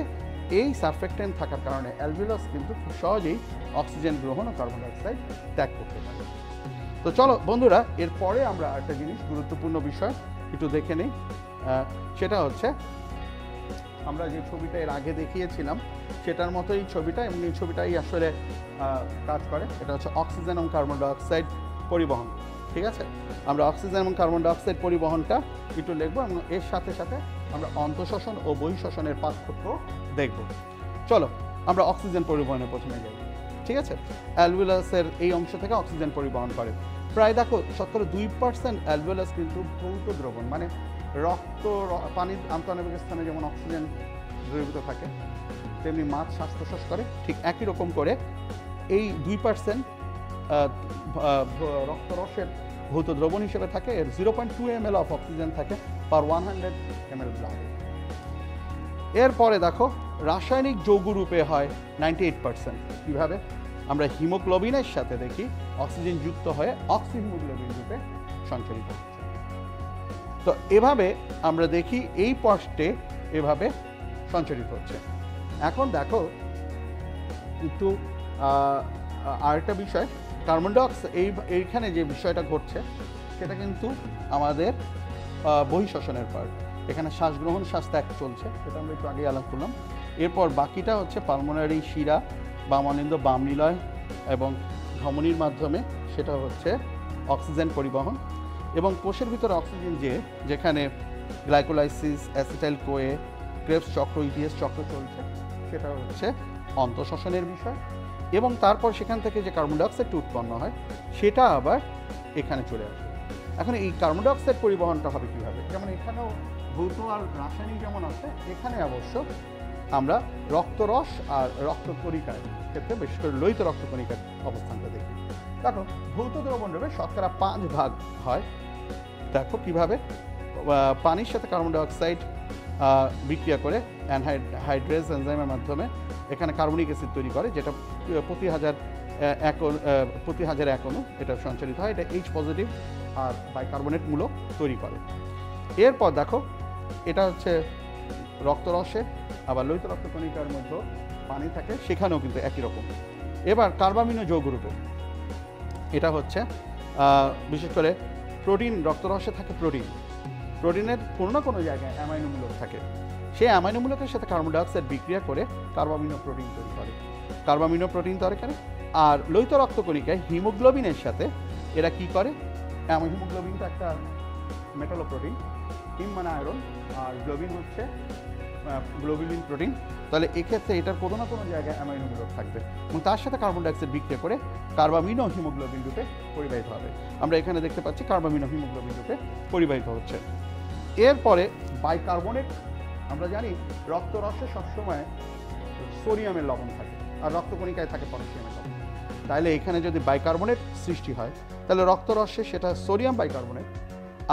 এই সারফেক্টেন্ট থাকার কারণে অ্যালভিওলাস কিন্তু খুব সহজেই অক্সিজেন গ্রহণ ও কার্বন ডাইঅক্সাইড ত্যাগ করতে পারে। তো চলো বন্ধুরা, এরপরে আমরা একটা জিনিস গুরুত্বপূর্ণ বিষয় একটু দেখে নিই। সেটা হচ্ছে আমরা যে ছবিটা এর আগে দেখিয়েছিলাম সেটার মতো এই ছবিটা, এবং এই ছবিটাই আসলে কাজ করে। এটা হচ্ছে অক্সিজেন এবং কার্বন ডাইঅক্সাইড পরিবহন, ঠিক আছে? আমরা অক্সিজেন এবং কার্বন ডাইঅক্সাইড পরিবহনটা একটু লিখবো, এবং এর সাথে সাথে আমরা অন্তঃশ্বসন ও বহিঃশ্বসনের পার্থক্য দেখব। চলো আমরা অক্সিজেন পরিবহনের প্রথমে যাই, ঠিক আছে? অ্যালভিওলাসের এই অংশ থেকে অক্সিজেন পরিবহন করে প্রায়, দেখো 70% অ্যালভিওলাস কিন্তু ভৌত দ্রবণ, মানে রক্ত, পানির আন্তঃনাবিক স্থানে যেমন অক্সিজেন দ্রবীভূত থাকে তেমনি মাছ শ্বাস প্রশ্বাস করে, ঠিক একই রকম করে এই 2% রক্তরসের ভৌত দ্রবণ হিসেবে থাকে। এর 0.2 ml অফ অক্সিজেন থাকে পার 100 ml ব্লাড। এরপরে দেখো রাসায়নিক যৌগ রূপে হয় 98%। কীভাবে? আমরা হিমোগ্লোবিনের সাথে দেখি অক্সিজেন যুক্ত হয়ে অক্সিহিমোগ্লোবিন রূপে সঞ্চারিত হচ্ছে। তো এভাবে আমরা দেখি এই পষ্টে এভাবে সঞ্চারিত হচ্ছে। এখন দেখো একটু আরেকটা বিষয়, কার্বন ডাইঅক্সাইড এইখানে যে বিষয়টা ঘটছে সেটা কিন্তু আমাদের বহিঃশ্বসনের পার্ট। এখানে শ্বাস গ্রহণ শ্বাস ত্যাগ চলছে, সেটা আমরা একটু আগে আলাপ করলাম। এরপর বাকিটা হচ্ছে পালমোনারি শিরা, বামানিন্দ, বামনিলয় এবং ধমনির মাধ্যমে সেটা হচ্ছে অক্সিজেন পরিবহন, এবং কোষের ভিতরে অক্সিজেন যেখানে গ্লাইকোলাইসিস, অ্যাসিটাইল কোয়ে, ক্রেবস চক্র, ইটিএস চক্র চলছে, সেটা হচ্ছে অন্তঃশ্বসনের বিষয়। এবং তারপর সেখান থেকে যে কার্বন ডাইঅক্সাইডটা উৎপন্ন হয় সেটা আবার এখানে চলে আসে। এখন এই কার্বন ডাইঅক্সাইড পরিবহনটা হবে কীভাবে? যেমন এখানেও ভৌত আর রাসায়নিক যেমন আছে, এখানে অবশ্য আমরা রক্তরস আর রক্তকণিকার ক্ষেত্রে বিশেষ করে লোহিত রক্তকণিকার অবস্থানটা দেখি। দেখো ভৌত দ্রবণদ্রব্যে শতকরা 5 ভাগ হয়। দেখো কিভাবে পানির সাথে কার্বন ডাইঅক্সাইড বিক্রিয়া করে অ্যানহাইড্রেজ এনজাইমের মাধ্যমে এখানে কার্বনিক অ্যাসিড তৈরি করে, যেটা প্রতি হাজার এক অণু এটা সঞ্চালিত হয়, এটা H পজিটিভ আর বাইকার্বনেট মূলক তৈরি করে। এরপর দেখো এটা হচ্ছে রক্তরসে, আবার লোহিত রক্তকণিকার মধ্যে পানি থাকে, সেখানেও কিন্তু একই রকম। এবার কার্বামিনো যৌগরূপে এটা হচ্ছে বিশেষ করে প্রোটিন, রক্তরসে থাকে প্রোটিনের কোনো না কোনো জায়গায় অ্যামাইনোমূলক থাকে, সেই অ্যামাইনোমূলকের সাথে কার্বন ডাইঅক্সাইড বিক্রিয়া করে কার্বামিনো প্রোটিন তৈরি করে। আর লোহিত রক্তকণিকায় হিমোগ্লোবিনের সাথে এরা কি করে, হিমোগ্লোবিন তো একটা মেটালোপ্রোটিন, হিম মানে আয়রন আর গ্লোবিন হচ্ছে গ্লোবিলিন প্রোটিন, তাহলে এক্ষেত্রে এটার কোনো না কোনো জায়গায় অ্যামাইনোমূলক থাকবে এবং তার সাথে কার্বন ডাইঅক্সাইড বিক্রিয়া করে কার্বামিনো হিমোগ্লোবিন রূপে পরিবাহিত হবে। আমরা এখানে দেখতে পাচ্ছি কার্বামিনো হিমোগ্লোবিন রূপে পরিবাহিত হচ্ছে। এরপরে বাইকার্বনেট, আমরা জানি রক্তরসে সবসময় সোডিয়ামের লবণ থাকে আর রক্তকণিকায় থাকে পটাশিয়ামের লবণ, তাহলে এখানে যদি বাইকার্বনেট সৃষ্টি হয় তাহলে রক্তরসে সেটা সোডিয়াম বাইকার্বনেট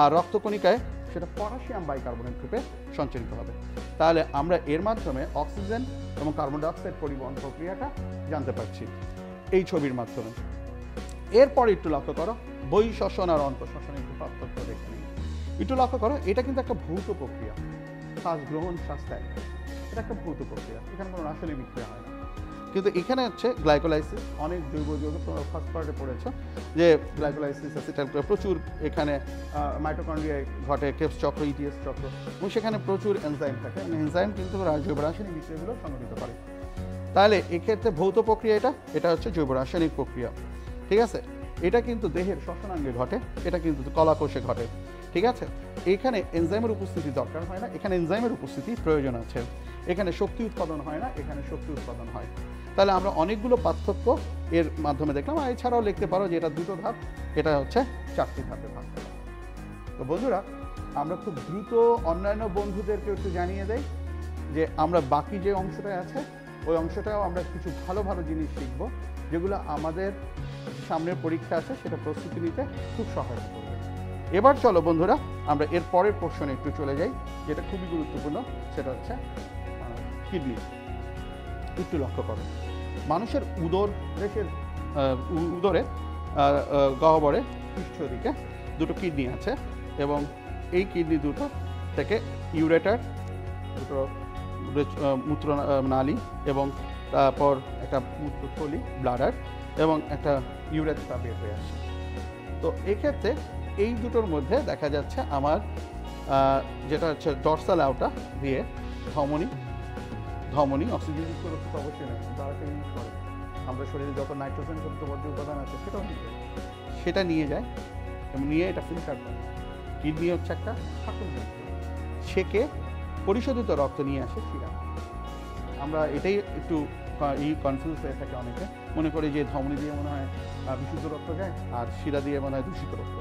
আর রক্তকণিকায় সেটা পটাশিয়াম বাইকার্বনেট রূপে সঞ্চালিত হবে। তাহলে আমরা এর মাধ্যমে অক্সিজেন এবং কার্বন ডাইঅক্সাইড পরিবহন প্রক্রিয়াটা জানতে পারছি এই ছবির মাধ্যমে। এরপরে একটু লক্ষ্য করো বহিঃশ্বসন আর অন্তঃশ্বসন একটু পার্থক্য দেখে নিই। একটু লক্ষ্য করো, এটা কিন্তু একটা ভৌত প্রক্রিয়া, শ্বাস গ্রহণ শ্বাস ত্যাগ, এটা একটা ভৌত প্রক্রিয়া, এখানে কোনো রাসায়নিক বিক্রিয়া হয় না। কিন্তু এখানে হচ্ছে গ্লাইকোলাইসিস, অনেক জৈব যৌগ তোমরা ফার্স্ট পার্টে পড়েছো যে গ্লাইকোলাইসিস অ্যাসিটাইল প্রচুর এখানে মাইটোকন্ড্রিয়ায় ঘটে, কেপস চক্র, ইটিএস চক্র, এবং সেখানে প্রচুর এনজাইম থাকে, এনজাইম কিন্তু জৈব রাসায়নিক বিক্রিয়াগুলো সংঘটিত করে। তাহলে এক্ষেত্রে ভৌত প্রক্রিয়া এটা হচ্ছে জৈব রাসায়নিক প্রক্রিয়া, ঠিক আছে। এটা কিন্তু দেহের শ্বসনাঙ্গে ঘটে, এটা কিন্তু কলাকোষে ঘটে, ঠিক আছে। এখানে এনজাইমের উপস্থিতি দরকার হয় না, এখানে এনজাইমের উপস্থিতি প্রয়োজন আছে। এখানে শক্তি উৎপাদন হয় না, এখানে শক্তি উৎপাদন হয়। তাহলে আমরা অনেকগুলো পার্থক্য এর মাধ্যমে দেখলাম। আর এছাড়াও লিখতে পারো যে এটা 2টো ধাপ, এটা হচ্ছে 4টি ধাপে ভাগ করা। তো বন্ধুরা, আমরা খুব দ্রুত অন্যান্য বন্ধুদেরকে একটু জানিয়ে দেই যে আমরা বাকি যে অংশটা আছে ওই অংশটাও আমরা কিছু ভালো ভালো জিনিস শিখবো, যেগুলো আমাদের সামনের পরীক্ষা আছে সেটা প্রস্তুতি নিতে খুব সহায়তা করবে। এবার চলো বন্ধুরা, আমরা এর পরের প্রশ্নে একটু চলে যাই, যেটা খুবই গুরুত্বপূর্ণ, সেটা হচ্ছে কিডনি। একটু লক্ষ্য করো, মানুষের উদরে গহ্বরে পৃষ্ঠ দিকে 2টো কিডনি আছে এবং এই কিডনি দুটো থেকে ইউরেটার, দুটো মূত্রনালী এবং তারপর একটা মূত্রথলি ব্লাডার এবং একটা ইউরেথ্রা বের হয়ে আসে। তো এক্ষেত্রে এই দুটোর মধ্যে দেখা যাচ্ছে আমার যেটা হচ্ছে ডর্সাল আউটা দিয়ে ধমনী অক্সিজেনযুক্ত রক্ত অবশ্যই নেই, তারা ইউজ করে। আমরা শরীরে যত নাইট্রোজেন যুক্ত বর্জ্য উপাদান আছে সেটা নিয়ে যায় এবং নিয়ে এটা ফিল্টার করে। কিডনি হচ্ছে একটা ঠাকুর যন্ত্র, সেকে পরিশোধিত রক্ত নিয়ে আসে শিরা। আমরা এটাই একটু কনফিউজ হয়ে থাকে অনেকে, মনে করি যে ধমনী দিয়ে মনে হয় বিশুদ্ধ রক্ত যায় আর শিরা দিয়ে মনে হয় দূষিত রক্ত,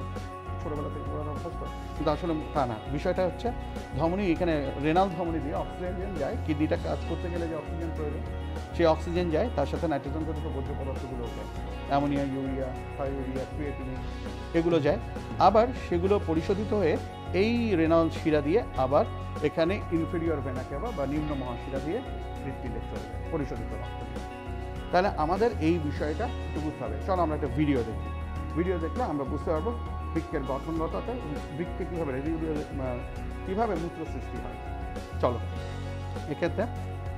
ছোটোবেলা থেকে অভ্যস্ত, কিন্তু আসলে তা না। বিষয়টা হচ্ছে ধমনী, এখানে রেনাল ধমনী দিয়ে অক্সিজেন যায়, কিডনিটা কাজ করতে গেলে যে অক্সিজেন প্রয়োজন সেই অক্সিজেন যায়, তার সাথে নাইট্রোজেন গঠিত বর্জ্য পদার্থগুলো যায়, অ্যামোনিয়া, ইউরিয়া, থাইউরিয়া, ক্রিয়েটিনিন এগুলো যায়। আবার সেগুলো পরিশোধিত হয়ে এই রেনাল শিরা দিয়ে আবার এখানে ইনফেরিয়র ভেনা কেভা বা নিম্ন মহাশিরা দিয়ে হৃৎপিণ্ডে চলে যায় পরিশোধিত রক্ত দিয়ে। তাহলে আমাদের এই বিষয়টা একটু বুঝতে হবে। চলো আমরা একটা ভিডিও দেখি, ভিডিও দেখলে আমরা বুঝতে পারবো বৃক্কের গঠনগতটা, বৃক্কে কীভাবে মূত্র সৃষ্টি হয়। চলো এক্ষেত্রে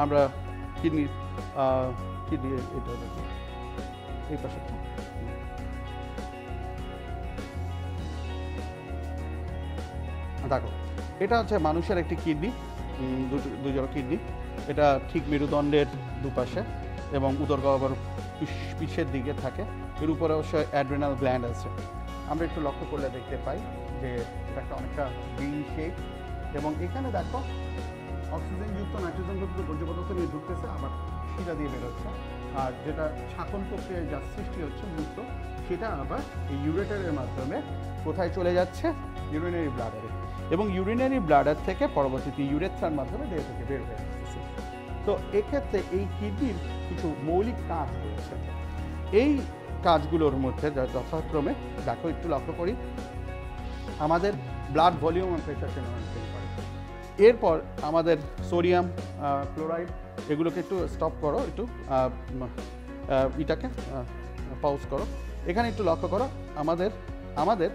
আমরা কিডনি এটা দেখি এই পাশে। দেখো এটা হচ্ছে মানুষের একটি কিডনি, দুজন কিডনি, এটা ঠিক মেরুদণ্ডের দুপাশে এবং উদর গহ্বর পিছের দিকে থাকে। এর উপরে অবশ্য অ্যাড্রেনাল গ্ল্যান্ড আছে। আমরা একটু লক্ষ্য করলে দেখতে পাই যে এটা একটা অনেকটা বিন শেপ এবং এখানে দেখো অক্সিজেনযুক্ত নাইট্রোজেনযুক্ত বর্জ্য পদার্থ নিয়ে ঢুকতেছে, আবার শিরা দিয়ে বেরোচ্ছে। আর যেটা ছাকন প্রক্রিয়ায় যা সৃষ্টি হচ্ছে মূত্র, সেটা আবার এই ইউরেটারের মাধ্যমে কোথায় চলে যাচ্ছে, ইউরিনারি ব্লাডারে। এবং ইউরিনারি ব্লাডার থেকে পরবর্তীতে ইউরেথ্রার মাধ্যমে দেহ থেকে বের হয়ে আসতেছে। তো এক্ষেত্রে এই কিডনির কিছু মৌলিক কাজ রয়েছে। এই কাজগুলোর মধ্যে যথাক্রমে দেখো একটু লক্ষ্য করি, আমাদের ব্লাড ভলিউম আর প্রেশারকে মেনটেন করে। এরপর আমাদের সোডিয়াম ক্লোরাইড এগুলোকে একটু স্টপ করো, একটু এটাকে পাউজ করো। এখানে একটু লক্ষ্য করো, আমাদের আমাদের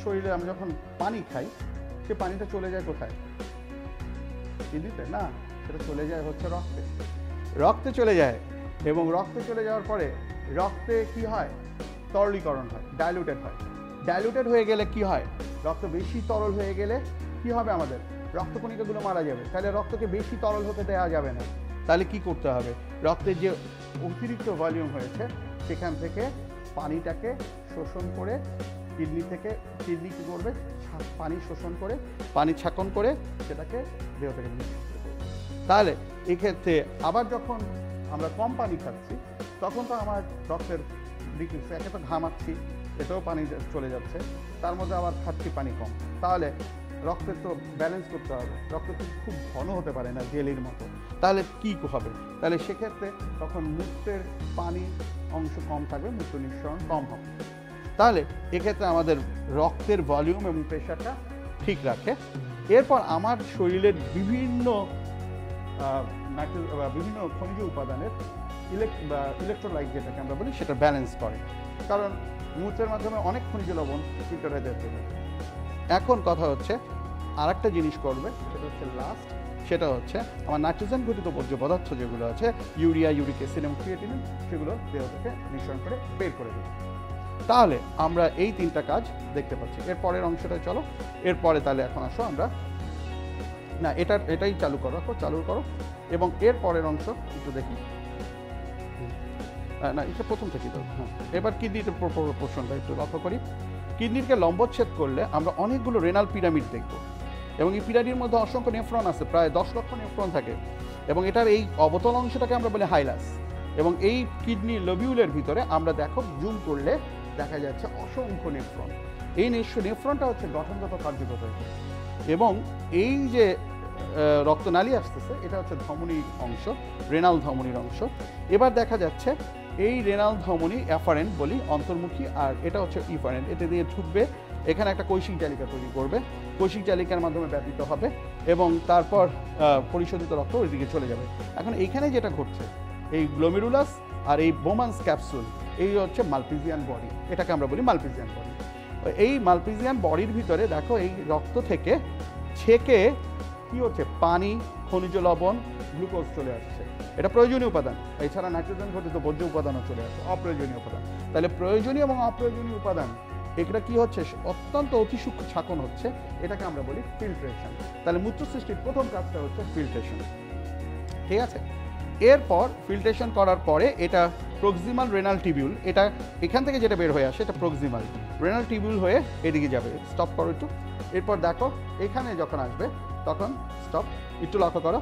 শরীরে আমরা যখন পানি খাই, সে পানিটা চলে যায় কোথায়? কিডনিতে না, সেটা চলে যায় হচ্ছে রক্তে। রক্তে চলে যায়, এবং রক্তে চলে যাওয়ার পরে রক্তে কি হয়? তরলীকরণ হয়, ডাইলুটেড হয়। ডাইলুটেড হয়ে গেলে কি হয়? রক্ত বেশি তরল হয়ে গেলে কি হবে? আমাদের রক্তকণিকাগুলো মারা যাবে। তাহলে রক্তকে বেশি তরল হতে দেওয়া যাবে না। তাহলে কি করতে হবে? রক্তের যে অতিরিক্ত ভলিউম হয়েছে সেখান থেকে পানিটাকে শোষণ করে কিডনি কী করবে? পানি শোষণ করে, পানি ছাকন করে সেটাকে দেহ থেকে নিঃশেষ করবে। তাহলে এক্ষেত্রে আবার যখন আমরা কম পানি খাচ্ছি, তখন তো আমার রক্তের ডিক্রিজ, একে তো ঘামাচ্ছি, এটাও পানি চলে যাচ্ছে, তার মধ্যে আবার খাচ্ছি পানি কম। তাহলে রক্তের তো ব্যালেন্স করতে হবে। রক্ত তো খুব ঘন হতে পারে না জেলির মতো। তাহলে কী হবে? তাহলে সেক্ষেত্রে তখন মূত্রের পানি অংশ কম থাকবে, মূত্র নিঃসরণ কম হবে। তাহলে এক্ষেত্রে আমাদের রক্তের ভলিউম এবং প্রেশারটা ঠিক রাখে। এরপর আমার শরীরের বিভিন্ন খনিজ উপাদানের ইলেকট্রোলাইট যেটাকে আমরা বলি, সেটা ব্যালেন্স করে। কারণ মূত্রের মাধ্যমে অনেক খনিজ লবণ ফিল্টার হয়ে যেতে হবে। এখন কথা হচ্ছে আরেকটা জিনিস করবে, সেটা হচ্ছে লাস্ট, সেটা হচ্ছে আমার নাইট্রোজেন ঘটিত বর্জ্য পদার্থ যেগুলো আছে, ইউরিয়া, ইউরিক অ্যাসিড এবং ক্রিয়েটিনিন, সেগুলো দেহ থেকে নিঃসরণ করে বের করে দেবে। তাহলে আমরা এই তিনটা কাজ দেখতে পাচ্ছি। এর পরের অংশটা চলো, এরপরে তাহলে এখন আসো আমরা না এটাই চালু করো এবং এর পরের অংশ একটু দেখি। না, এটা প্রথম থেকেই ধরো। হ্যাঁ, এবার কিডনির পোর্শনটা একটু লক্ষ্য করি। কিডনিকে লম্বচ্ছেদ করলে আমরা অনেকগুলো রেনাল পিরামিড দেখব, এবং এই পিরামিডের মধ্যে অসংখ্য নেফ্রন আছে, প্রায় 10 লক্ষ নেফ্রন থাকে, এবং এটার এই অবতল অংশটাকে আমরা বলি হাইলাস। এবং এই কিডনি লোবিউলের ভিতরে আমরা দেখো জুম করলে দেখা যাচ্ছে অসংখ্য নেফ্রন। এই নেফ্রনটা হচ্ছে গঠনগত কার্যগত, এবং এই যে রক্তনালী আসতেছে এটা হচ্ছে ধমনীর অংশ, রেনাল ধমনীর অংশ। এবার দেখা যাচ্ছে এই রেনাল ধমনী অ্যাফারেন্ট বলি, অন্তর্মুখী, আর এটা হচ্ছে ইফারেন্ট। এটা দিয়ে ঢুকবে, এখানে একটা কৈশিক জালিকা তৈরি করবে, কৈশিক জালিকার মাধ্যমে ব্যাপিত হবে, এবং তারপর পরিশোধিত রক্ত ওই দিকে চলে যাবে। এখন এইখানে যেটা ঘটছে, এই গ্লোমেরুলাস আর এই বোমান্স ক্যাপসুল, এই হচ্ছে মালপিজিয়ান বডি, এটাকে আমরা বলি মালপিজিয়ান বডি। এই মালপিজিয়ান বডির ভিতরে দেখো এই রক্ত থেকে ছেঁকে কি হচ্ছে? পানি, খনিজ লবণ, গ্লুকোজ চলে আসছে। এটা প্রয়োজনীয় উপাদান। এছাড়া নাইট্রোজেন ঘটিত বর্জ্য উপাদানও চলে আসছে, অপ্রয়োজনীয় উপাদান। তাহলে প্রয়োজনীয় এবং অপ্রয়োজনীয় উপাদান এটা কি হচ্ছে? অত্যন্ত অতি সূক্ষ্ম ছাঁকন হচ্ছে, এটাকে আমরা বলি ফিল্ট্রেশন। তাহলে মূত্র সৃষ্টির প্রথম কাজটা হচ্ছে ফিল্ট্রেশন, ঠিক আছে? এরপর ফিল্ট্রেশন করার পরে এটা প্রক্সিমাল রেনাল টিবিউল, এটা এখান থেকে যেটা বের হয়ে আসে এটা প্রক্সিমাল রেনাল টিবিউল হয়ে এদিকে যাবে। স্টপ করো একটু। এরপর দেখো এখানে যখন আসবে তখন স্টপ, একটু লক্ষ্য করো,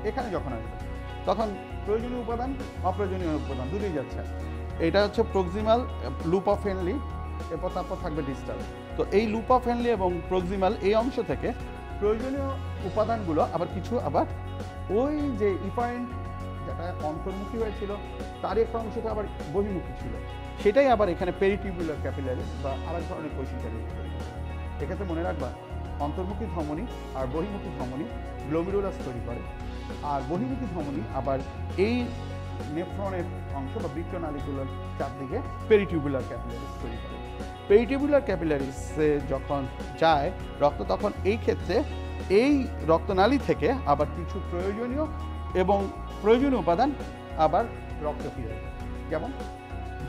এখানে যখন আসবে তখন প্রয়োজনীয় উপাদান, অপ্রয়োজনীয় উপাদান দুটোই যাচ্ছে। এটা হচ্ছে প্রক্সিমাল লুপ অফ হেনলি, এরপর তারপর থাকবে ডিস্টাল। তো এই লুপ অফ হেনলি এবং প্রক্সিমাল এই অংশ থেকে প্রয়োজনীয় উপাদানগুলো আবার কিছু আবার ওই যে ইফারেন্ট যেটা অন্তর্মুখী হয়েছিল তার একটা অংশটা আবার বহির্মুখী ছিল, সেটাই আবার এখানে পেরিটিউবুলার ক্যাপিলারি বা আরেক ধরনের কৈশিক জালিকা। এক্ষেত্রে মনে রাখবা, অন্তর্মুখী ধমনী আর বহির্মুখী ধমনী গ্লোমেরুলাস তৈরি করে, আর বহির্মুখী ধমনী আবার এই নেফ্রনের অংশ বা বৃক্কনালীগুলোর চারদিকে পেরিটিউবুলার ক্যাপিলারিস তৈরি করে। পেরিটিউবুলার ক্যাপিলারিসে যখন যায় রক্ত, তখন এই ক্ষেত্রে এই রক্তনালী থেকে আবার কিছু প্রয়োজনীয় এবং প্রয়োজনীয় উপাদান আবার রক্ত ফিরে যায়।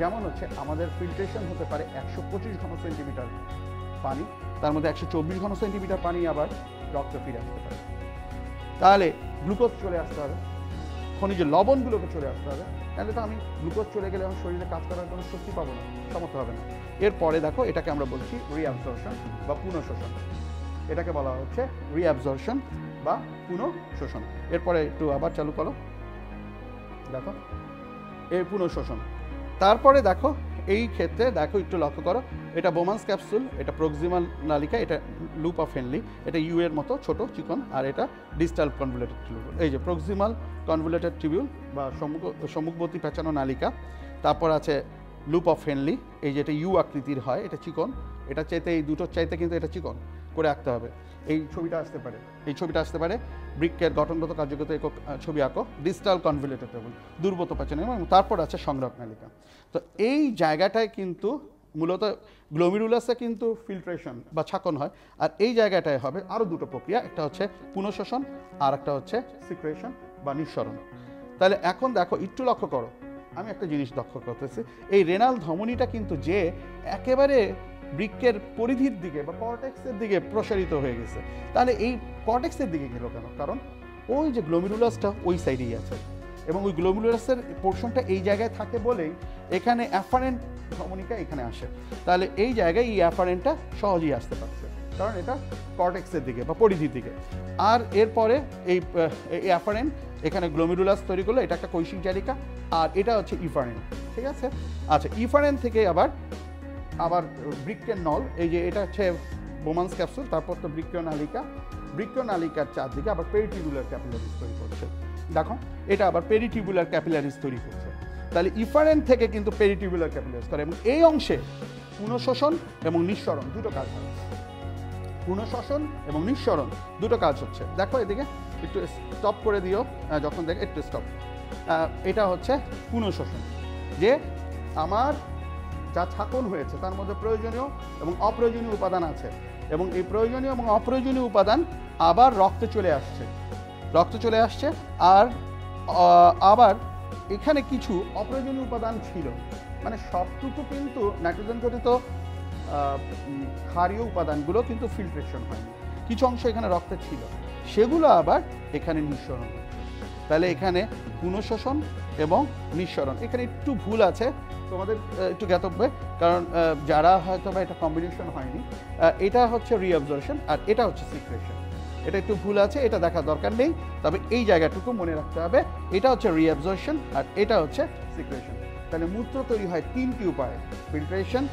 যেমন হচ্ছে আমাদের ফিল্ট্রেশন হতে পারে 125 ঘন সেন্টিমিটার পানি, তার মধ্যে 124 ঘন সেন্টিমিটার পানি আবার রক্ত ফিরে আসতে পারে। তাহলে গ্লুকোজ চলে আসতে হবে, খনিজ লবণগুলোকে চলে আসতে হবে, তাহলে তো আমি গ্লুকোজ চলে গেলে আমার শরীরে কাজ করার কোনো শক্তি পাবো না, সামর্থ্য হবে না। এরপরে দেখো এটাকে আমরা বলছি রিঅ্যাবজর্পশন বা পুনঃশোষণ, এটাকে বলা হচ্ছে রিঅ্যাবজর্পশন বা পুনঃশোষণ। এরপরে একটু আবার চালু করো, দেখো এই পুনঃশোষণ। তারপরে দেখো এই ক্ষেত্রে দেখো একটু লক্ষ্য করো, এটা বোমান্স ক্যাপসুল, এটা প্রক্সিমাল নালিকা, এটা লুপ অফ হেনলি, এটা ইউ এর মতো ছোট চিকন, আর এটা ডিস্টাল কনভুলেটেড টিউবিউল। এই যে প্রক্সিমাল কনভুলেটেড টিউবিউল বা সম্মুখবর্তী পেঁচানো নালিকা। তারপর আছে লুপ অফ হেনলি, এই যে এটা ইউ আকৃতির হয়, এটা চিকন, এটা চাইতে এই দুটোর চাইতে কিন্তু এটা চিকন করে আঁকতে হবে। এই ছবিটা আসতে পারে, এই ছবিটা আসতে পারে বৃক্কের গঠনগত কার্যগত একক ছবি আঁকো, ডিস্টাল কনভুলেটেড টিউবিউল, দুর্বত পেঁচানো। এবং তারপর আছে সংগ্রহ নালিকা। তো এই জায়গাটায় কিন্তু মূলত গ্লোমেরুলাসে কিন্তু ফিল্ট্রেশন বা ছাকন হয়, আর এই জায়গাটায় হবে আরও দুটো প্রক্রিয়া, একটা হচ্ছে পুনঃশোষণ আর একটা হচ্ছে সিক্রেশন বা নিঃসরণ। তাহলে এখন দেখো একটু লক্ষ্য করো, আমি একটা জিনিস লক্ষ্য করতেছি, এই রেনাল ধমনীটা কিন্তু যে একেবারে বৃক্কের পরিধির দিকে বা কর্টেক্সের দিকে প্রসারিত হয়ে গেছে, তাহলে এই কর্টেক্সের দিকে গেল কেন? কারণ ওই যে গ্লোমেরুলাসটা ওই সাইডেই আছে, এবং ওই গ্লোমেরুলাসের পোর্শনটা এই জায়গায় থাকে বলেই এখানে অ্যাফারেন্ট ধমনিকা এখানে আসে। তাহলে এই জায়গায় এই অ্যাফারেন্টটা সহজেই আসতে পারছে, কারণ এটা কর্টেক্সের দিকে বা পরিধির দিকে। আর এরপরে এই অ্যাফারেন্ট এখানে গ্লোমেরুলাস তৈরি করলো, এটা একটা কৈশিক জালিকা, আর এটা হচ্ছে ইফারেন্ট। ঠিক আছে, আচ্ছা, ইফারেন্ট থেকে আবার বৃক্কের নল, এই যে এটা হচ্ছে বোমান্স ক্যাপসুল, তারপর তো বৃক্কীয় নালিকা, বৃক্কীয় নালিকার চারদিকে আবার পেরিটিউবুলার ক্যাপিলারিস তৈরি করছে। দেখো এটা আবার পেরিটিউবুলার ক্যাপিলারিস তৈরি করছে। তাহলে ইফারেন্ট থেকে কিন্তু পেরিটিউবুলার ক্যাপিলারিস করে, এবং এই অংশে পুনঃশোষণ এবং নিঃসরণ দুটো কাজ হয়। পুনঃশোষণ এবং নিঃসরণ দুটো কাজ হচ্ছে। দেখো এদিকে একটু স্টপ করে দিও, যখন দেখে একটু স্টপ। এটা হচ্ছে পুনঃশোষণ, যে আমার যা ছাকন হয়েছে তার মধ্যে প্রয়োজনীয় এবং অপ্রয়োজনীয় উপাদান আছে, এবং এই প্রয়োজনীয় এবং অপ্রয়োজনীয় উপাদান আবার রক্তে চলে আসছে, আর আবার এখানে কিছু অপ্রয়োজনীয় উপাদান ছিল, মানে সবটুকু কিন্তু নাইট্রোজেন ঘটিত ক্ষারীয় উপাদানগুলো কিন্তু ফিল্ট্রেশন হয়নি, কিছু অংশ এখানে রক্তে ছিল, সেগুলো আবার এখানে নিঃসরণ হচ্ছে। তাহলে এখানে পুনঃশোষণ এবং নিঃসরণ, এখানে একটু ভুল আছে, তোমাদের একটু জ্ঞাতব্য, কারণ যারা হয়তো বা এটা কম্বিনেশন হয়নি, এটা হচ্ছে রিঅ্যাবজর্পশন আর এটা হচ্ছে সিক্রেশন, এটা একটু ভুল আছে, এটা দেখার দরকার নেই, তবে এই জায়গাটুকু মনে রাখতে হবে, এটা হচ্ছে রিঅ্যাবজর্পশন আর এটা হচ্ছে সিক্রেশন। তাহলে মূত্র তৈরি হয় তিনটি উপায়ে, ফিল্ট্রেশন,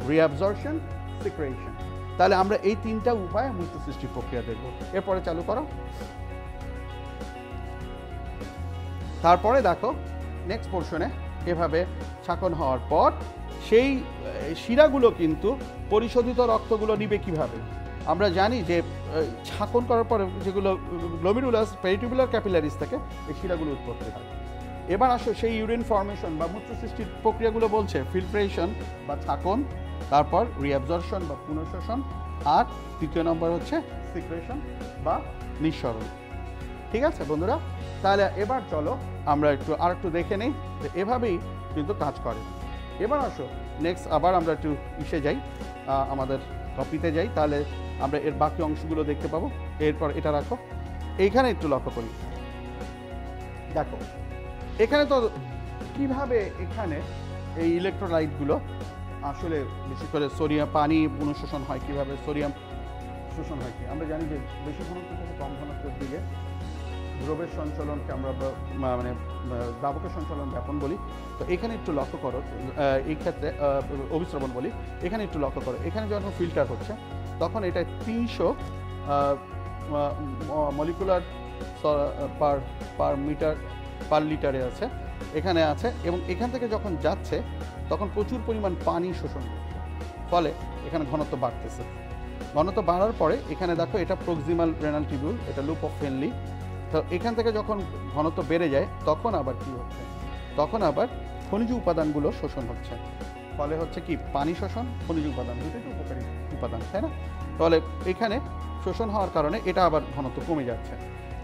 রিঅ্যাবজর্পশন, সিক্রেশন। তাহলে আমরা এই তিনটা উপায়ে মূত্র সৃষ্টির প্রক্রিয়া দেখব। এরপরে চালু করো। তারপরে দেখো নেক্সট পোর্শনে এভাবে ছাকন হওয়ার পর সেই শিরাগুলো কিন্তু পরিশোধিত রক্তগুলো নিবে কিভাবে? আমরা জানি যে ছাকন করার পরে যেগুলো গ্লোমেরুলাস পেরিটিউবুলার ক্যাপিলারিস থেকে এই শিরাগুলো উৎপত্তি হয়। এবার আসো সেই ইউরিন ফর্মেশন বা মূত্র সৃষ্টির প্রক্রিয়াগুলো বলছে ফিল্ট্রেশন বা ছাকন, তারপর রিঅ্যাবজর্পশন বা পুনঃশোষণ, আর তৃতীয় নম্বর হচ্ছে সিক্রেশন বা নিঃসরণ। ঠিক আছে বন্ধুরা, তাহলে এবার চলো আমরা একটু দেখে নিই যে এভাবেই কিন্তু কাজ করে। এবার আসো নেক্সট আবার আমরা একটু যাই, আমাদের কপিতে যাই, তাহলে আমরা এর বাকি অংশগুলো দেখতে পাবো। এরপর এটা রাখো, এইখানে একটু লক্ষ্য করি, দেখো এখানে তো কিভাবে এখানে এই ইলেকট্রোলাইটগুলো আসলে বিশেষ করে সোডিয়াম, পানি পুনঃশোষণ হয় কিভাবে, সোডিয়াম শোষণ হয় কি, আমরা জানি যে বেশি ঘনত্ব থেকে কম ঘনত্বের দিকে দ্রবের সঞ্চালনকে আমরা মানে দ্রাবকের সঞ্চালন ব্যাপন বলি। তো এখানে একটু লক্ষ্য করো, এই ক্ষেত্রে অভিস্রবণ বলি, এখানে একটু লক্ষ্য করো, এখানে যখন ফিল্টার হচ্ছে তখন এটা 300 মলিকুলার পার লিটারে আছে, এখানে আছে, এবং এখান থেকে যখন যাচ্ছে তখন প্রচুর পরিমাণ পানি শোষণ করছে, ফলে এখানে ঘনত্ব বাড়তেছে। ঘনত্ব বাড়ার পরে এখানে দেখো এটা প্রক্সিমাল রেনাল টিউবিউল, এটা লুপ অফ হেনলি। তো এখান থেকে যখন ঘনত্ব বেড়ে যায় তখন আবার কি হচ্ছে, তখন আবার খনিজ উপাদানগুলো শোষণ হচ্ছে, ফলে হচ্ছে কি পানি শোষণ, খনিজ উপাদান, দুটোই তো উপকারী উপাদান, তাই না? তাহলে এখানে শোষণ হওয়ার কারণে এটা আবার ঘনত্ব কমে যাচ্ছে,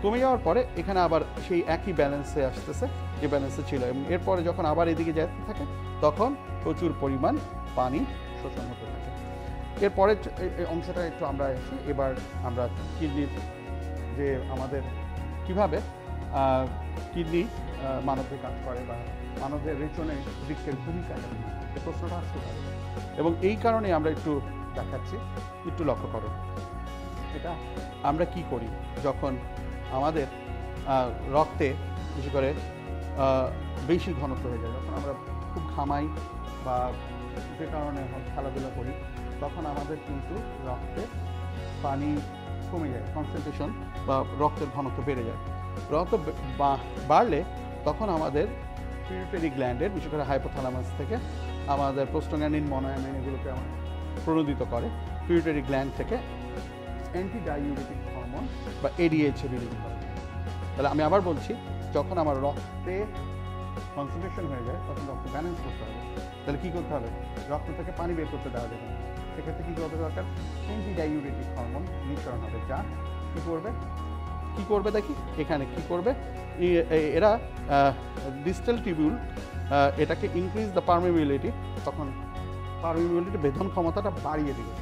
কমে যাওয়ার পরে এখানে আবার সেই একই ব্যালেন্সে আসতেছে যে ব্যালেন্সে ছিল, এবং এরপরে যখন আবার এদিকে যেতে থাকে তখন প্রচুর পরিমাণ পানি শোষণ হতে থাকে। এরপরে অংশটা একটু আমরা আসি, এবার আমরা কিডনির যে আমাদের কিভাবে কিডনি মানবে কাজ করে বা মানবের রেচনে বৃক্ষের ভূমিকা, এই প্রশ্নটা আসতে পারে, এবং এই কারণে আমরা একটু দেখাচ্ছি, একটু লক্ষ্য করো। এটা আমরা কি করি যখন আমাদের রক্তে বিশেষ করে বেশি ঘনত্ব হয়ে যায়, যখন আমরা খুব ঘামাই বা যে কারণে খেলাধুলা করি তখন আমাদের কিন্তু রক্তে পানি কমে যায়, কনসেন্ট্রেশন বা রক্তের ঘনত্ব বেড়ে যায়। রক্ত বাড়লে তখন আমাদের পিউটারি গ্ল্যান্ডের, বিশেষ করে হাইপোথ্যালামাস থেকে আমাদের প্রোস্টাগ্ল্যান্ডিন, মনোঅ্যামিন এগুলোকে আমার প্রণোদিত করে। পিউটারি গ্ল্যান্ড থেকে অ্যান্টি ডাইউরেটিক হরমোন বা এডিএইচএ রিলিজ করে। তাহলে আমি আবার বলছি, যখন আমার রক্তে কনসেন্ট্রেশন হয়ে যায় তখন রক্ত ব্যালেন্স করতে হবে। তাহলে কী করতে হবে? রক্ত থেকে পানি বের করতে দেওয়া যাবে না। সেক্ষেত্রে কী করতে দরকার? অ্যান্টি ডাইউরেটিক হরমোন নিঃসরণ হবে, যা কী করবে দেখি এখানে কী করবে, এরা ডিস্টাল টিবিউল এটাকে ইনক্রিজ দ্য পারমিবিলিটি, তখন পারমিবিলিটি, বেধন ক্ষমতাটা বাড়িয়ে দিবে।